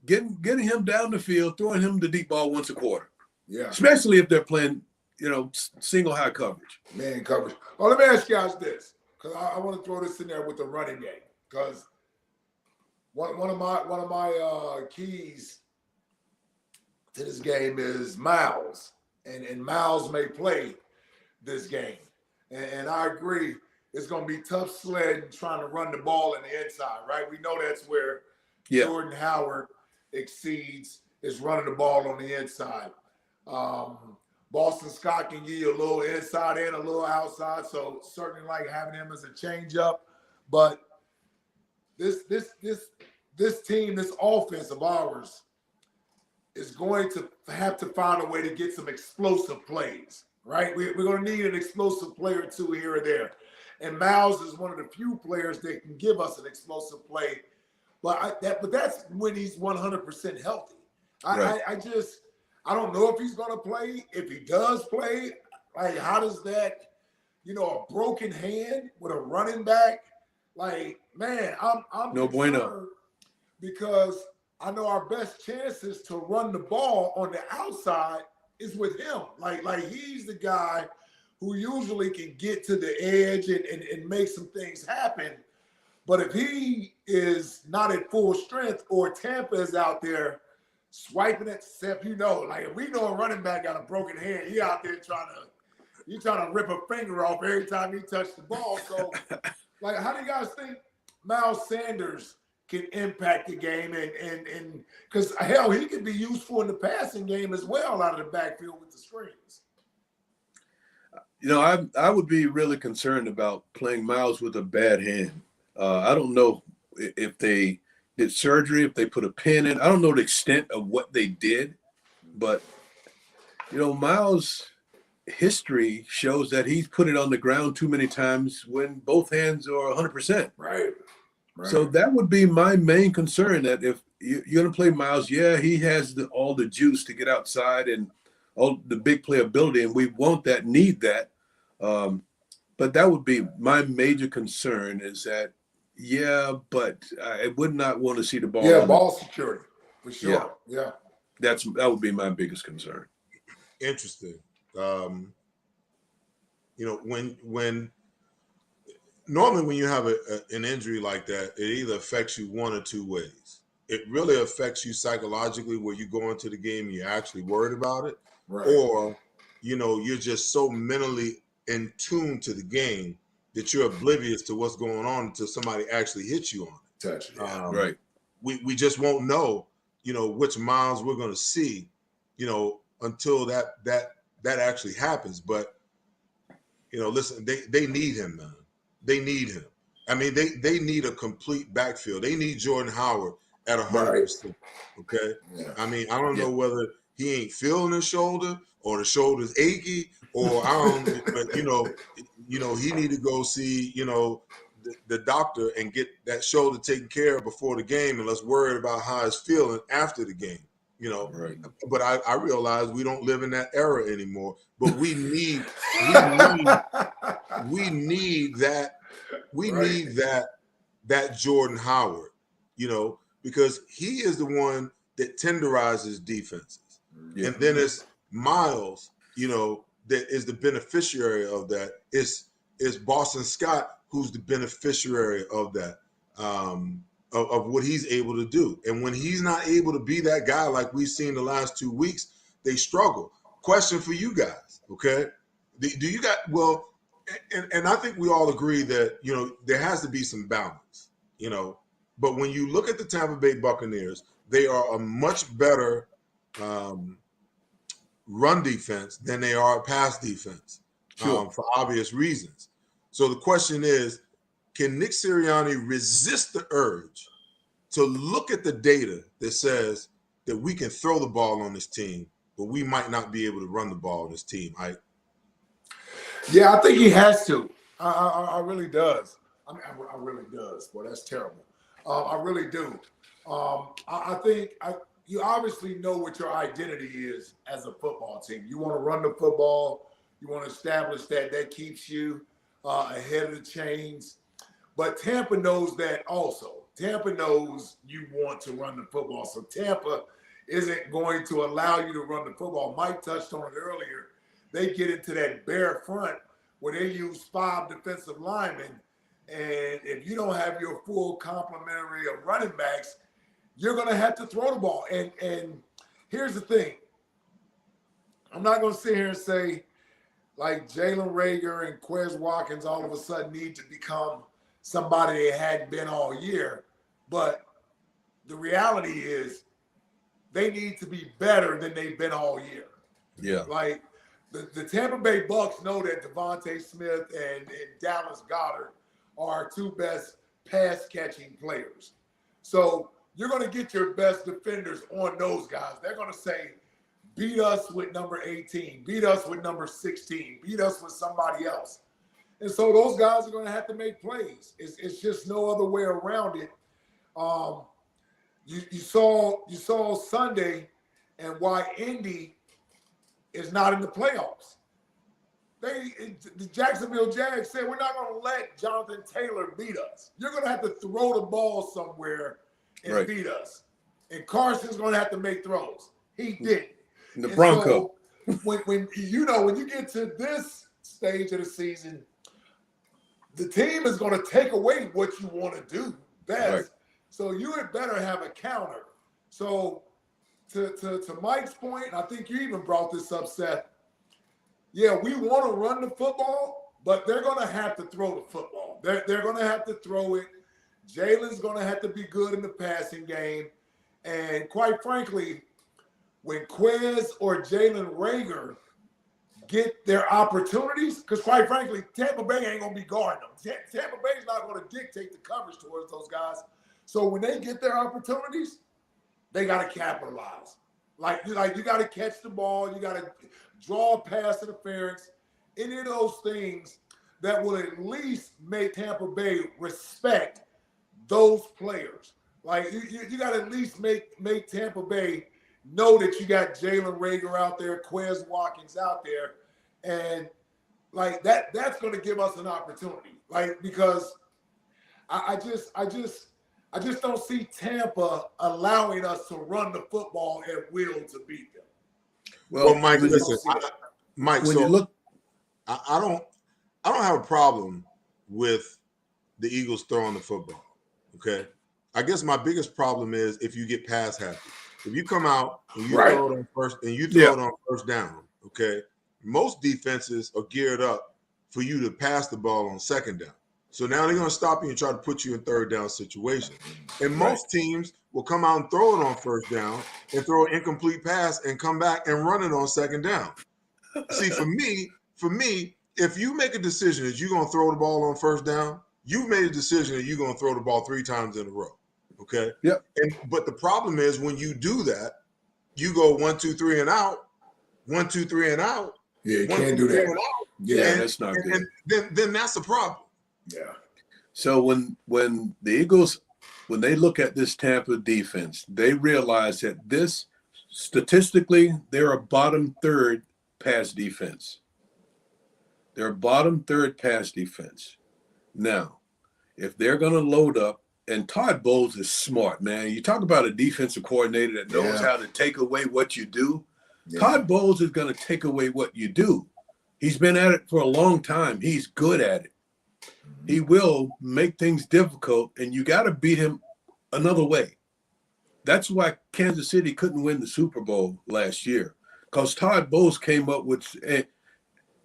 Getting him down the field, throwing him the deep ball once a quarter. Yeah. Especially if they're playing, you know, single high coverage. Man coverage. Oh, let me ask you guys this, because I want to throw this in there with the running game, because one of my keys to this game is Miles, and Miles may play this game, and I agree it's going to be tough sledding trying to run the ball in the inside, right? We know that's where Jordan Howard exceeds, is running the ball on the inside. Boston Scott can give you a little inside and a little outside, so certainly like having him as a changeup. But this team, this offense of ours, is going to have to find a way to get some explosive plays, right? We're going to need an explosive play or two here or there. And Miles is one of the few players that can give us an explosive play. But that's when he's 100% healthy. Right. I don't know if he's going to play. If he does play, like, how does that, you know, a broken hand with a running back, like, man, I'm no bueno. Because I know our best chances to run the ball on the outside is with him. Like he's the guy who usually can get to the edge and make some things happen. But if he is not at full strength, or Tampa is out there swiping at Seth, you know, like, if we know a running back got a broken hand, he out there trying to rip a finger off every time he touched the ball. So, like, how do you guys think Miles Sanders can impact the game? And because, hell, he could be useful in the passing game as well out of the backfield with the screens. You know, I would be really concerned about playing Miles with a bad hand. I don't know if they did surgery, if they put a pin in. I don't know the extent of what they did, but, you know, Miles' history shows that he's put it on the ground too many times when both hands are 100%. Right. So that would be my main concern, that if you're going to play Miles, yeah, he has all the juice to get outside and all the big playability, and we want that, need that. But that would be my major concern, is that, yeah, but I would not want to see the ball. Yeah, ball security, for sure. Yeah. That would be my biggest concern. Interesting. You know, when normally when you have an injury like that, it either affects you one or two ways. It really affects you psychologically, where you go into the game and you're actually worried about it, Right. or, you know, you're just so mentally in tune to the game that you're oblivious to what's going on until somebody actually hits you on it. Touch it. Yeah. Right. We just won't know, you know, which Miles we're going to see, you know, until that actually happens. But, you know, listen, they need him, man. They need him. I mean, they need a complete backfield. They need Jordan Howard at 100%. Okay. Yeah. I mean, I don't know whether he ain't feeling his shoulder or the shoulder's achy, or I don't. But you know, he need to go see, you know, the doctor and get that shoulder taken care of before the game, and let's worry about how it's feeling after the game. You know, Right. But I realize we don't live in that era anymore. But we need that Jordan Howard, you know, because he is the one that tenderizes defenses. Yeah. And then it's Miles, you know, that is the beneficiary of that. It's Boston Scott who's the beneficiary of that, of what he's able to do. And when he's not able to be that guy like we've seen the last 2 weeks, they struggle. Question for you guys, okay? Do you got, well, and I think we all agree that, you know, there has to be some balance, you know. But when you look at the Tampa Bay Buccaneers, they are a much better run defense than they are pass defense for obvious reasons. So the question is, can Nick Sirianni resist the urge to look at the data that says that we can throw the ball on this team, but we might not be able to run the ball on this team? Yeah, I think he has to. I really does. I really does. Boy, that's terrible. I really do. I think you obviously know what your identity is as a football team. You want to run the football. You want to establish that keeps you ahead of the chains. But Tampa knows that also. Tampa knows you want to run the football. So Tampa isn't going to allow you to run the football. Mike touched on it earlier. They get into that bare front where they use 5 defensive linemen. And if you don't have your full complementary of running backs, you're going to have to throw the ball. And here's the thing. I'm not going to sit here and say, like, Jalen Reagor and Quez Watkins all of a sudden need to become somebody they hadn't been all year. But the reality is they need to be better than they've been all year. Yeah. Like, the Tampa Bay Bucs know that Devontae Smith and Dallas Goedert are 2 best pass-catching players. So you're going to get your best defenders on those guys. They're going to say, beat us with number 18, beat us with number 16, beat us with somebody else. And so those guys are going to have to make plays. It's just no other way around it. You saw Sunday and why Indy is not in the playoffs. The Jacksonville Jags said, we're not going to let Jonathan Taylor beat us. You're going to have to throw the ball somewhere and beat us. And Carson's going to have to make throws. He didn't. The Bronco. So when you get to this stage of the season, the team is going to take away what you want to do best. Right. So you had better have a counter. So to Mike's point, I think you even brought this up, Seth. Yeah, we want to run the football, but they're going to have to throw the football. They're going to have to throw it. Jalen's going to have to be good in the passing game. And quite frankly, when Quez or Jalen Reagor get their opportunities, because quite frankly, Tampa Bay ain't going to be guarding them. Tampa Bay's not going to dictate the coverage towards those guys. So when they get their opportunities, they got to capitalize. Like you got to catch the ball. You got to draw pass interference. Any of those things that will at least make Tampa Bay respect those players. Like you got to at least make Tampa Bay know that you got Jalen Reagor out there, Quez Watkins out there, and like that's going to give us an opportunity. Like, because I just don't see Tampa allowing us to run the football at will to beat them. Well, Mike, listen, Mike. When So you look, I don't have a problem with the Eagles throwing the football. Okay, I guess my biggest problem is if you get pass happy. If you come out and you throw it on first and you throw it on first down, okay, most defenses are geared up for you to pass the ball on second down. So now they're going to stop you and try to put you in third down situation. And most teams will come out and throw it on first down and throw an incomplete pass and come back and run it on second down. See, for me, if you make a decision that you're going to throw the ball on first down, you've made a decision that you're going to throw the ball 3 times in a row. Okay. Yep. But the problem is when you do that, you go 1, 2, 3 and out, 1, 2, 3 and out. Yeah, you can't do that. Yeah, that's not good. And then that's the problem. Yeah. So when the Eagles, when they look at this Tampa defense, they realize that this statistically they're a bottom third pass defense. They're a bottom third pass defense. Now, if they're going to load up, and Todd Bowles is smart, man. You talk about a defensive coordinator that knows how to take away what you do. Yeah. Todd Bowles is going to take away what you do. He's been at it for a long time. He's good at it. He will make things difficult, and you got to beat him another way. That's why Kansas City couldn't win the Super Bowl last year, because Todd Bowles came up with,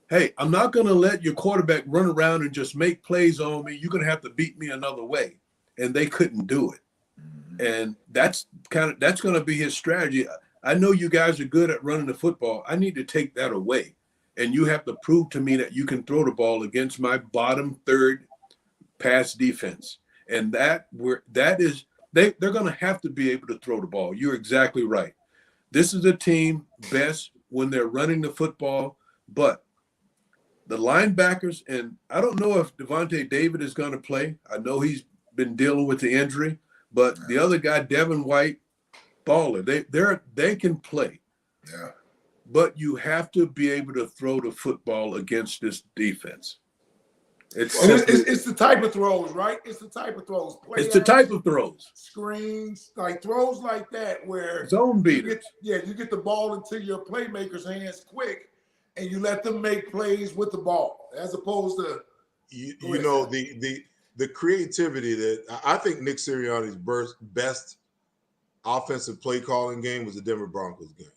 hey, I'm not going to let your quarterback run around and just make plays on me. You're going to have to beat me another way. And they couldn't do it. And that's going to be his strategy. I know you guys are good at running the football. I need to take that away. And you have to prove to me that you can throw the ball against my bottom third pass defense. And they're going to have to be able to throw the ball. You're exactly right. This is a team best when they're running the football, but the linebackers, and I don't know if Devontae David is going to play. I know he's been dealing with the injury, but the other guy, Devin White, baller. They can play. Yeah. But you have to be able to throw the football against this defense. It's the type of throws, right? It's the type of throws. It's the type of throws. Screens, like throws like that where zone beaters. You get the ball into your playmakers' hands quick, and you let them make plays with the ball, as opposed to the creativity that I think Nick Sirianni's best offensive play calling game was the Denver Broncos game.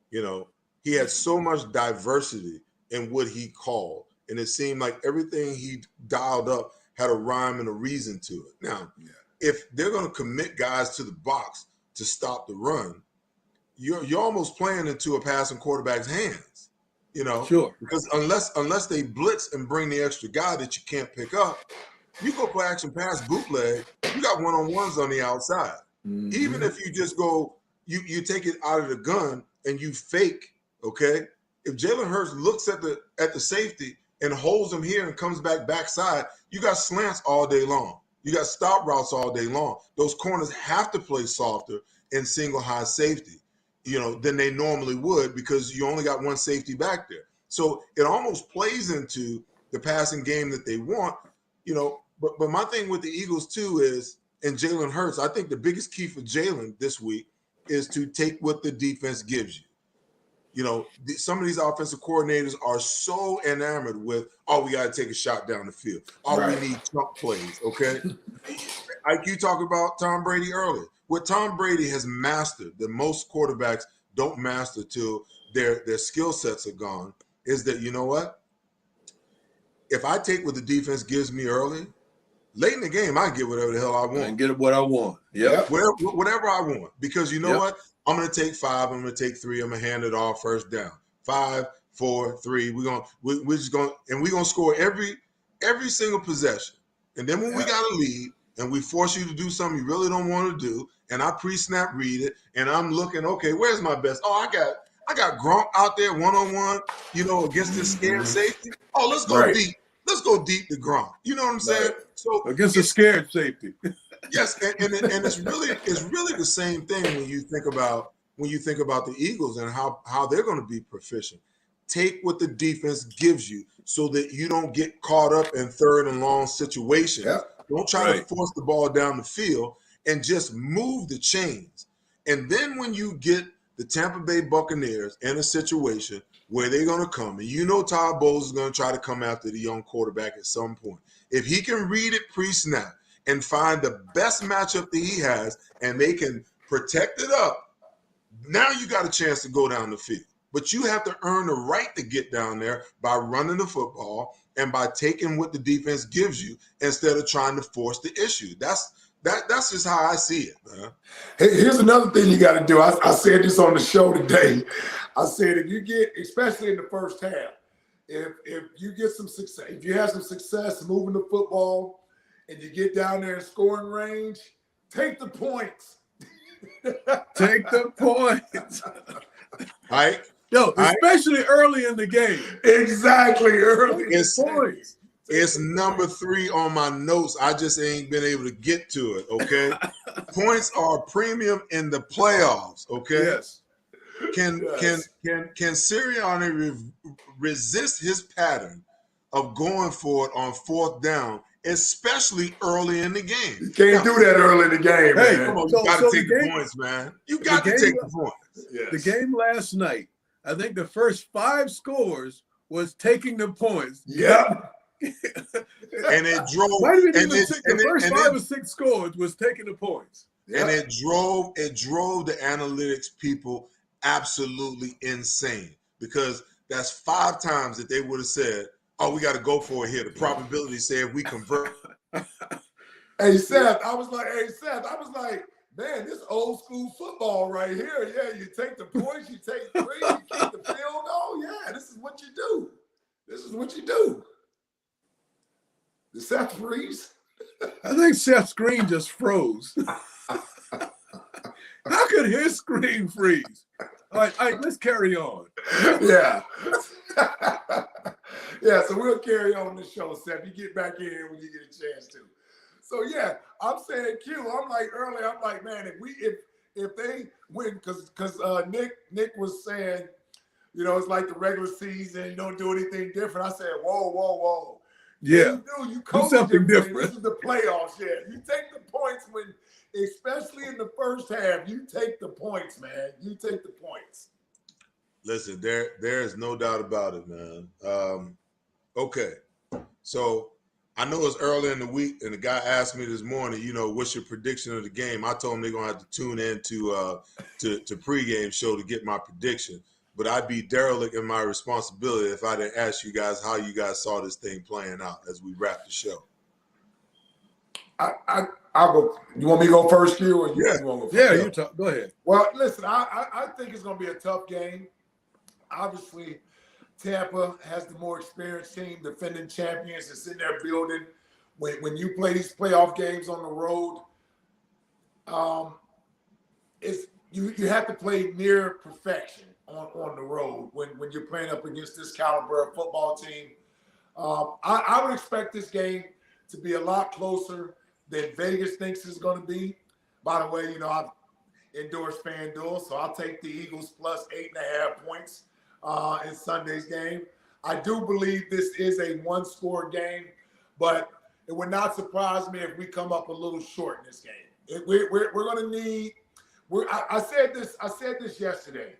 You know, he had so much diversity in what he called, and it seemed like everything he dialed up had a rhyme and a reason to it. Now, if they're going to commit guys to the box to stop the run, you're almost playing into a passing quarterback's hands. You know, sure. Because unless they blitz and bring the extra guy that you can't pick up, you go play action pass bootleg, you got one-on-ones on the outside. Mm-hmm. Even if you just go, you take it out of the gun and you fake, okay? If Jalen Hurts looks at the safety and holds him here and comes backside, you got slants all day long. You got stop routes all day long. Those corners have to play softer in single high safety, you know, than they normally would because you only got one safety back there. So it almost plays into the passing game that they want, you know. But my thing with the Eagles too is, and Jalen Hurts, I think the biggest key for Jalen this week is to take what the defense gives you. You know, some of these offensive coordinators are so enamored with, we got to take a shot down the field. We need trump plays, okay? Like you talked about Tom Brady earlier. What Tom Brady has mastered that most quarterbacks don't master till their skill sets are gone is that, you know what? If I take what the defense gives me early, late in the game, I get whatever the hell I want. And get what I want. Yep. Whatever I want. Because you know what? I'm going to take 5. I'm going to take 3. I'm going to hand it off first down. 5, 4, 3. We're just going to score every single possession. And then when we got a lead and we force you to do something you really don't want to do, and I pre-snap read it, and I'm looking, okay, where's my best? I got Gronk out there one-on-one, you know, against this scared safety. Let's go deep. Let's go deep to Gronk. You know what I'm saying? So against a scared safety. Yes, and it's really the same thing when you think about the Eagles and how they're going to be proficient. Take what the defense gives you so that you don't get caught up in third and long situations. Yep. Don't try to force the ball down the field and just move the chains. And then when you get the Tampa Bay Buccaneers in a situation where they're going to come, and you know Todd Bowles is going to try to come after the young quarterback at some point. If he can read it pre-snap and find the best matchup that he has, and they can protect it up, now you got a chance to go down the field. But you have to earn the right to get down there by running the football and by taking what the defense gives you instead of trying to force the issue. That's just how I see it, man. Hey, here's another thing you got to do. I said this on the show today. I said if you get, especially in the first half, if you get some success, if you have some success moving the football and you get down there in scoring range, take the points. Take the points. All right. Especially early in the game. Exactly, early. It's number 3 on my notes. I just ain't been able to get to it, okay? Points are premium in the playoffs, okay? Yes. Can Sirianni resist his pattern of going for it on 4th down, especially early in the game? You can't do that early in the game, man. Come on, you got to take the points, man. You got to take the points. Yes. The game last night, I think the first 5 scores was taking the points. Yeah. And it drove. The first 5 or 6 scores was taking the points. And it drove the analytics people absolutely insane because that's 5 times that they would have said, we got to go for it here. The probability said if we convert. Hey, Seth, I was like, man, this old school football right here. Yeah, you take the points, you take three, you kick the field goal. Yeah, this is what you do. This is what you do. The Seth freeze. I think Seth's screen just froze. How could his screen freeze? All right, let's carry on. Yeah. Yeah, so we'll carry on the show, Seth. You get back in here when you get a chance to. So yeah, I'm saying Q. I'm like earlier. I'm like, man, if they win, because Nick was saying, you know, it's like the regular season. You don't do anything different. I said, whoa. Yeah, you coach something different. different. This is the playoffs. Yeah, you take the points when, especially in the first half. You take the points, man. You take the points. Listen, there is no doubt about it, man. Okay, so I know it's early in the week, and the guy asked me this morning, you know, what's your prediction of the game? I told him they're gonna have to tune in to pregame show to get my prediction. But I'd be derelict in my responsibility if I didn't ask you guys how you guys saw this thing playing out as we wrap the show. I'll go. You want me to go first, Q, or you want to go first? Yeah, you talk. Go ahead. Well, listen, I think it's going to be a tough game. Obviously, Tampa has the more experienced team, defending champions. It's in their building. When you play these playoff games on the road, it's you have to play near perfection on the road when you're playing up against this caliber of football team. I would expect this game to be a lot closer than Vegas thinks it's going to be. By the way, you know, I've endorsed FanDuel, so I'll take the Eagles plus 8.5 points in Sunday's game. I do believe this is a one-score game, but it would not surprise me if we come up a little short in this game. We're going to need. I said this yesterday.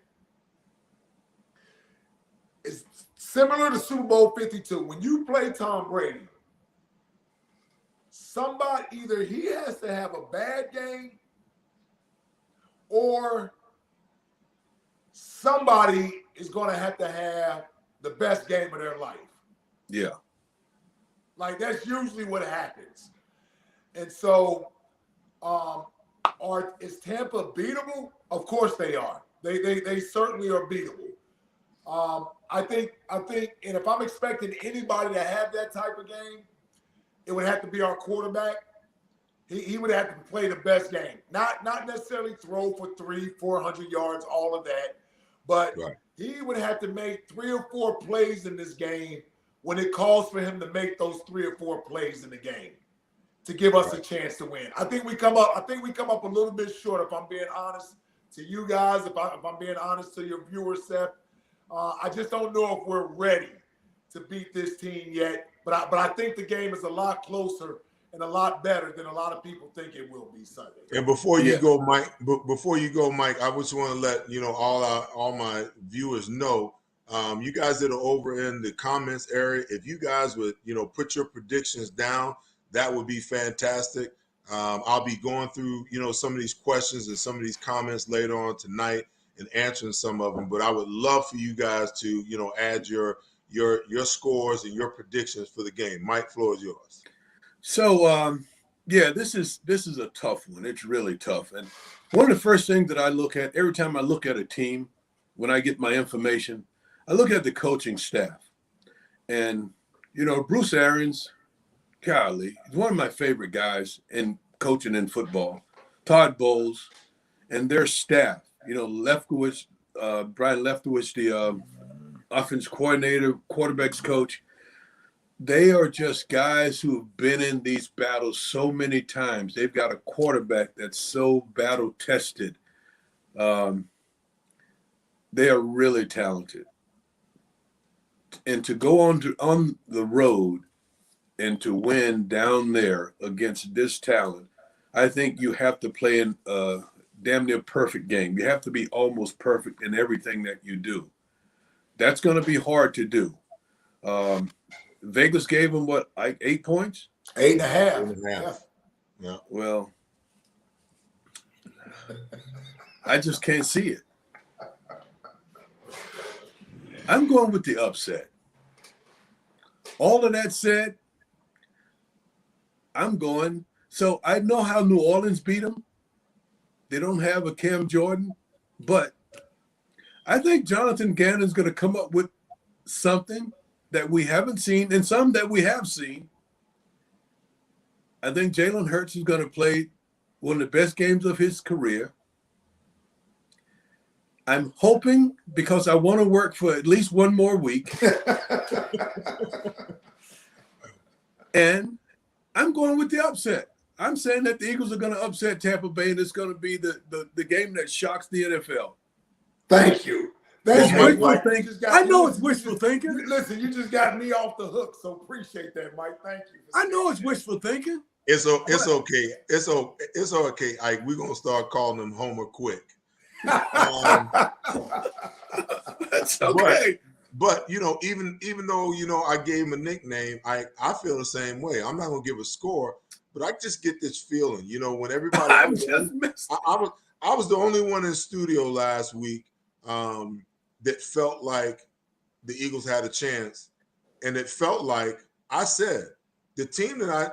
It's similar to Super Bowl 52. When you play Tom Brady, somebody, either he has to have a bad game or somebody is going to have the best game of their life. Yeah. Like, that's usually what happens. And so, is Tampa beatable? Of course they are. They certainly are beatable. I think, and if I'm expecting anybody to have that type of game, it would have to be our quarterback. He would have to play the best game. Not necessarily throw for 300-400 yards, all of that, but right. He would have to make 3 or 4 plays in this game when it calls for him to make those 3 or 4 plays in the game to give us a chance to win. I think we come up a little bit short, if I'm being honest to you guys, if I'm being honest to your viewers, Seth. I just don't know if we're ready to beat this team yet. But I think the game is a lot closer and a lot better than a lot of people think it will be Sunday. And before you go, Mike, I just want to let you know all my viewers know. You guys that are over in the comments area, if you guys would put your predictions down, that would be fantastic. I'll be going through some of these questions and some of these comments later on tonight and answering some of them. But I would love for you guys to add your scores and your predictions for the game. Mike, floor is yours. So, this is a tough one. It's really tough. And one of the first things that I look at every time I look at a team, when I get my information, I look at the coaching staff. And, Bruce Arians, golly, he's one of my favorite guys in coaching in football. Todd Bowles and their staff, Leftwich, Brian Leftwich, the offense coordinator, quarterbacks coach. They are just guys who have been in these battles so many times. They've got a quarterback that's so battle tested. They are really talented. And to go on the road and to win down there against this talent, I think you have to play in a damn near perfect game. You have to be almost perfect in everything that you do. That's going to be hard to do. Vegas gave them 8 points? 8.5. Yeah. Well, I just can't see it. I'm going with the upset. All of that said, I'm going. So I know how New Orleans beat them. They don't have a Cam Jordan, but I think Jonathan Gannon's going to come up with something that we haven't seen and some that we have seen. I think Jalen Hurts is going to play one of the best games of his career. I'm hoping, because I want to work for at least one more week. And I'm going with the upset. I'm saying that the Eagles are going to upset Tampa Bay, and it's going to be the game that shocks the NFL. Thank you. It's Thank you, wishful Mike. thinking. I know it's wishful thinking. Listen, you just got me off the hook, so appreciate that, Mike. Thank you. I know it's wishful thinking. It's okay. It's okay. We're gonna start calling him Homer Quick. That's okay. But even though I gave him a nickname, I feel the same way. I'm not gonna give a score, but I just get this feeling. When everybody, I was the only one in the studio last week that felt like the Eagles had a chance, and it felt like I said the team that I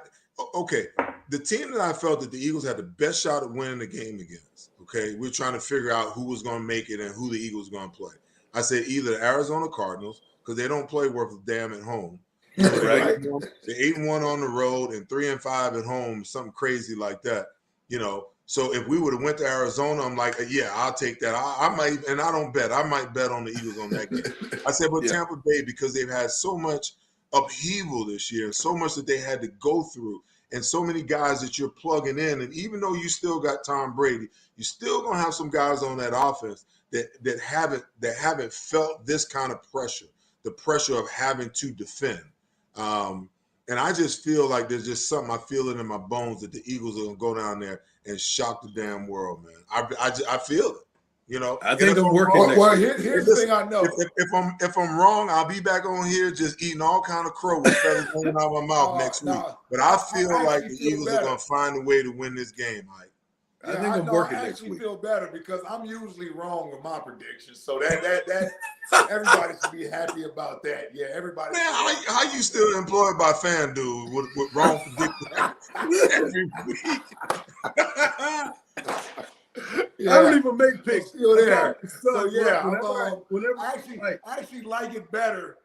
felt that the Eagles had the best shot at winning the game against. Okay, we're trying to figure out who was going to make it and who the Eagles were going to play. I said either the Arizona Cardinals, because they don't play worth a damn at home. Right. They're 8-1 on the road and 3-5 at home, something crazy like that. So if we would have went to Arizona, I'm like, yeah, I'll take that. I might, and I don't bet. I might bet on the Eagles on that game. I said, but Tampa Bay, because they've had so much upheaval this year, so much that they had to go through, and so many guys that you're plugging in. And even though you still got Tom Brady, you still gonna have some guys on that offense that haven't felt this kind of pressure, the pressure of having to defend. And I just feel like there's just something, I feel it in my bones that the Eagles are gonna go down there and shock the damn world, man. I feel it. I think I'm working. Well, here's the thing I know. If I'm wrong, I'll be back on here just eating all kind of crow with feathers hanging out of my mouth next week. But I feel like the Eagles are gonna find a way to win this game, Mike. I think I'm working next week. I actually feel better because I'm usually wrong with my predictions. So that everybody should be happy about that. Yeah, everybody. Man, how you still employed by FanDuel with wrong predictions every week? Yeah. I don't even make picks. Still there. So yeah, I actually like it better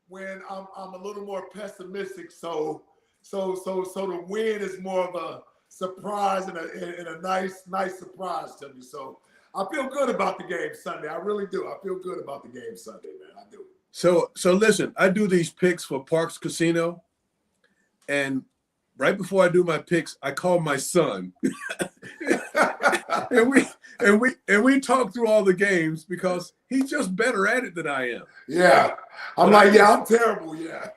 when I'm a little more pessimistic. So the win is more of a surprise and a nice surprise to me. So I feel good about the game Sunday. I really do. I feel good about the game Sunday, man. I do. So listen, I do these picks for Parks Casino, and right before I do my picks, I call my son. and we talk through all the games because he's just better at it than I am. Yeah. I'm terrible, yeah.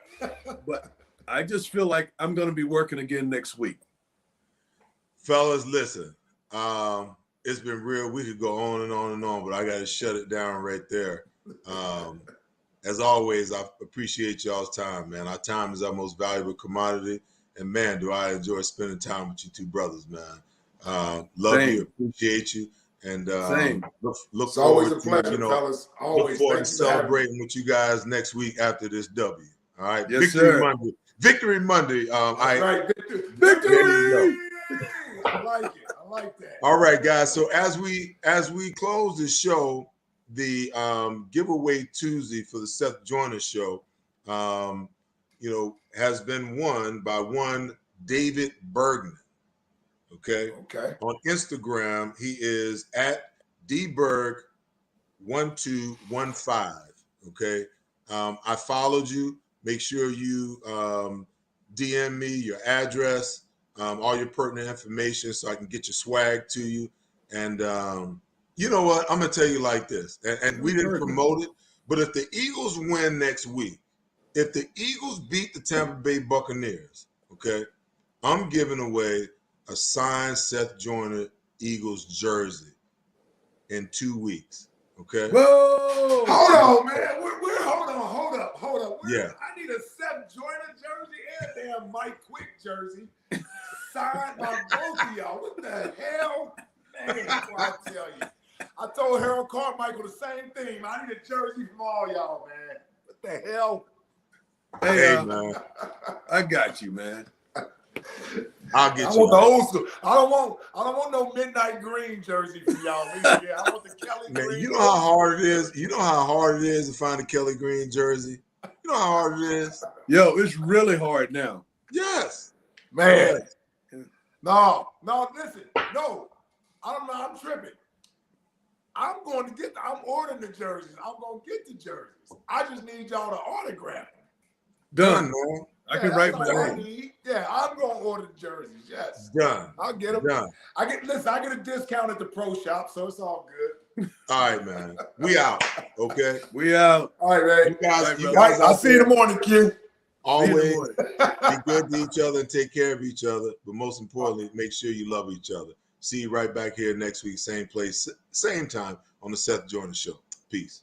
But I just feel like I'm going to be working again next week. Fellas, listen. It's been real. We could go on and on and on, but I got to shut it down right there. As always, I appreciate y'all's time, man. Our time is our most valuable commodity. And, man, do I enjoy spending time with you two brothers, man. Love you, appreciate you, and look forward always a pleasure, to, fellas. Always. Look forward to celebrating with you guys next week after this W. All right? Yes, Victory sir. Monday. Victory Monday. Right. Victory! I like it. I like that. All right, guys. So as we close the show, the giveaway Tuesday for the Seth Joyner show, has been won by one David Bergman. Okay. On Instagram, he is at dberg1215. Okay. I followed you. Make sure you DM me your address, all your pertinent information, so I can get your swag to you. And you know what? I'm gonna tell you like this, and we didn't promote it, but if the Eagles win next week, if the Eagles beat the Tampa Bay Buccaneers, okay, I'm giving away a signed Seth Joyner Eagles jersey in 2 weeks. Okay. Whoa! Hold on, man. Hold up. Yeah. I need a Seth Joyner jersey and a damn Mike Quick jersey signed by both of y'all. What the hell? Man, I tell you. I told Harold Carmichael the same thing. I need a jersey from all y'all, man. What the hell? Hey, man. I got you, man. I'll get I you. want the old school. I don't want no midnight green jersey from y'all. Yeah, I want the Kelly Man, green. you know how hard it is. You know how hard it is to find a Kelly Green jersey. You know how hard it is. Yo, it's really hard now. Yes, Man. yes. No, listen. No, I'm tripping. I'm ordering the jerseys. I'm going to get the jerseys. I just need y'all to autograph them. Done. Man. I can write my I name. need. Yeah, I'm going to order the jerseys. Yes. Done. I'll get them. Done. I get a discount at the pro shop, so it's all good. All right, man. We out. Okay. We out. All right, man. You guys I'll see you in the morning, Q. always be good to each other and take care of each other. But most importantly, make sure you love each other. See you right back here next week, same place, same time on the Seth Joyner Show. Peace.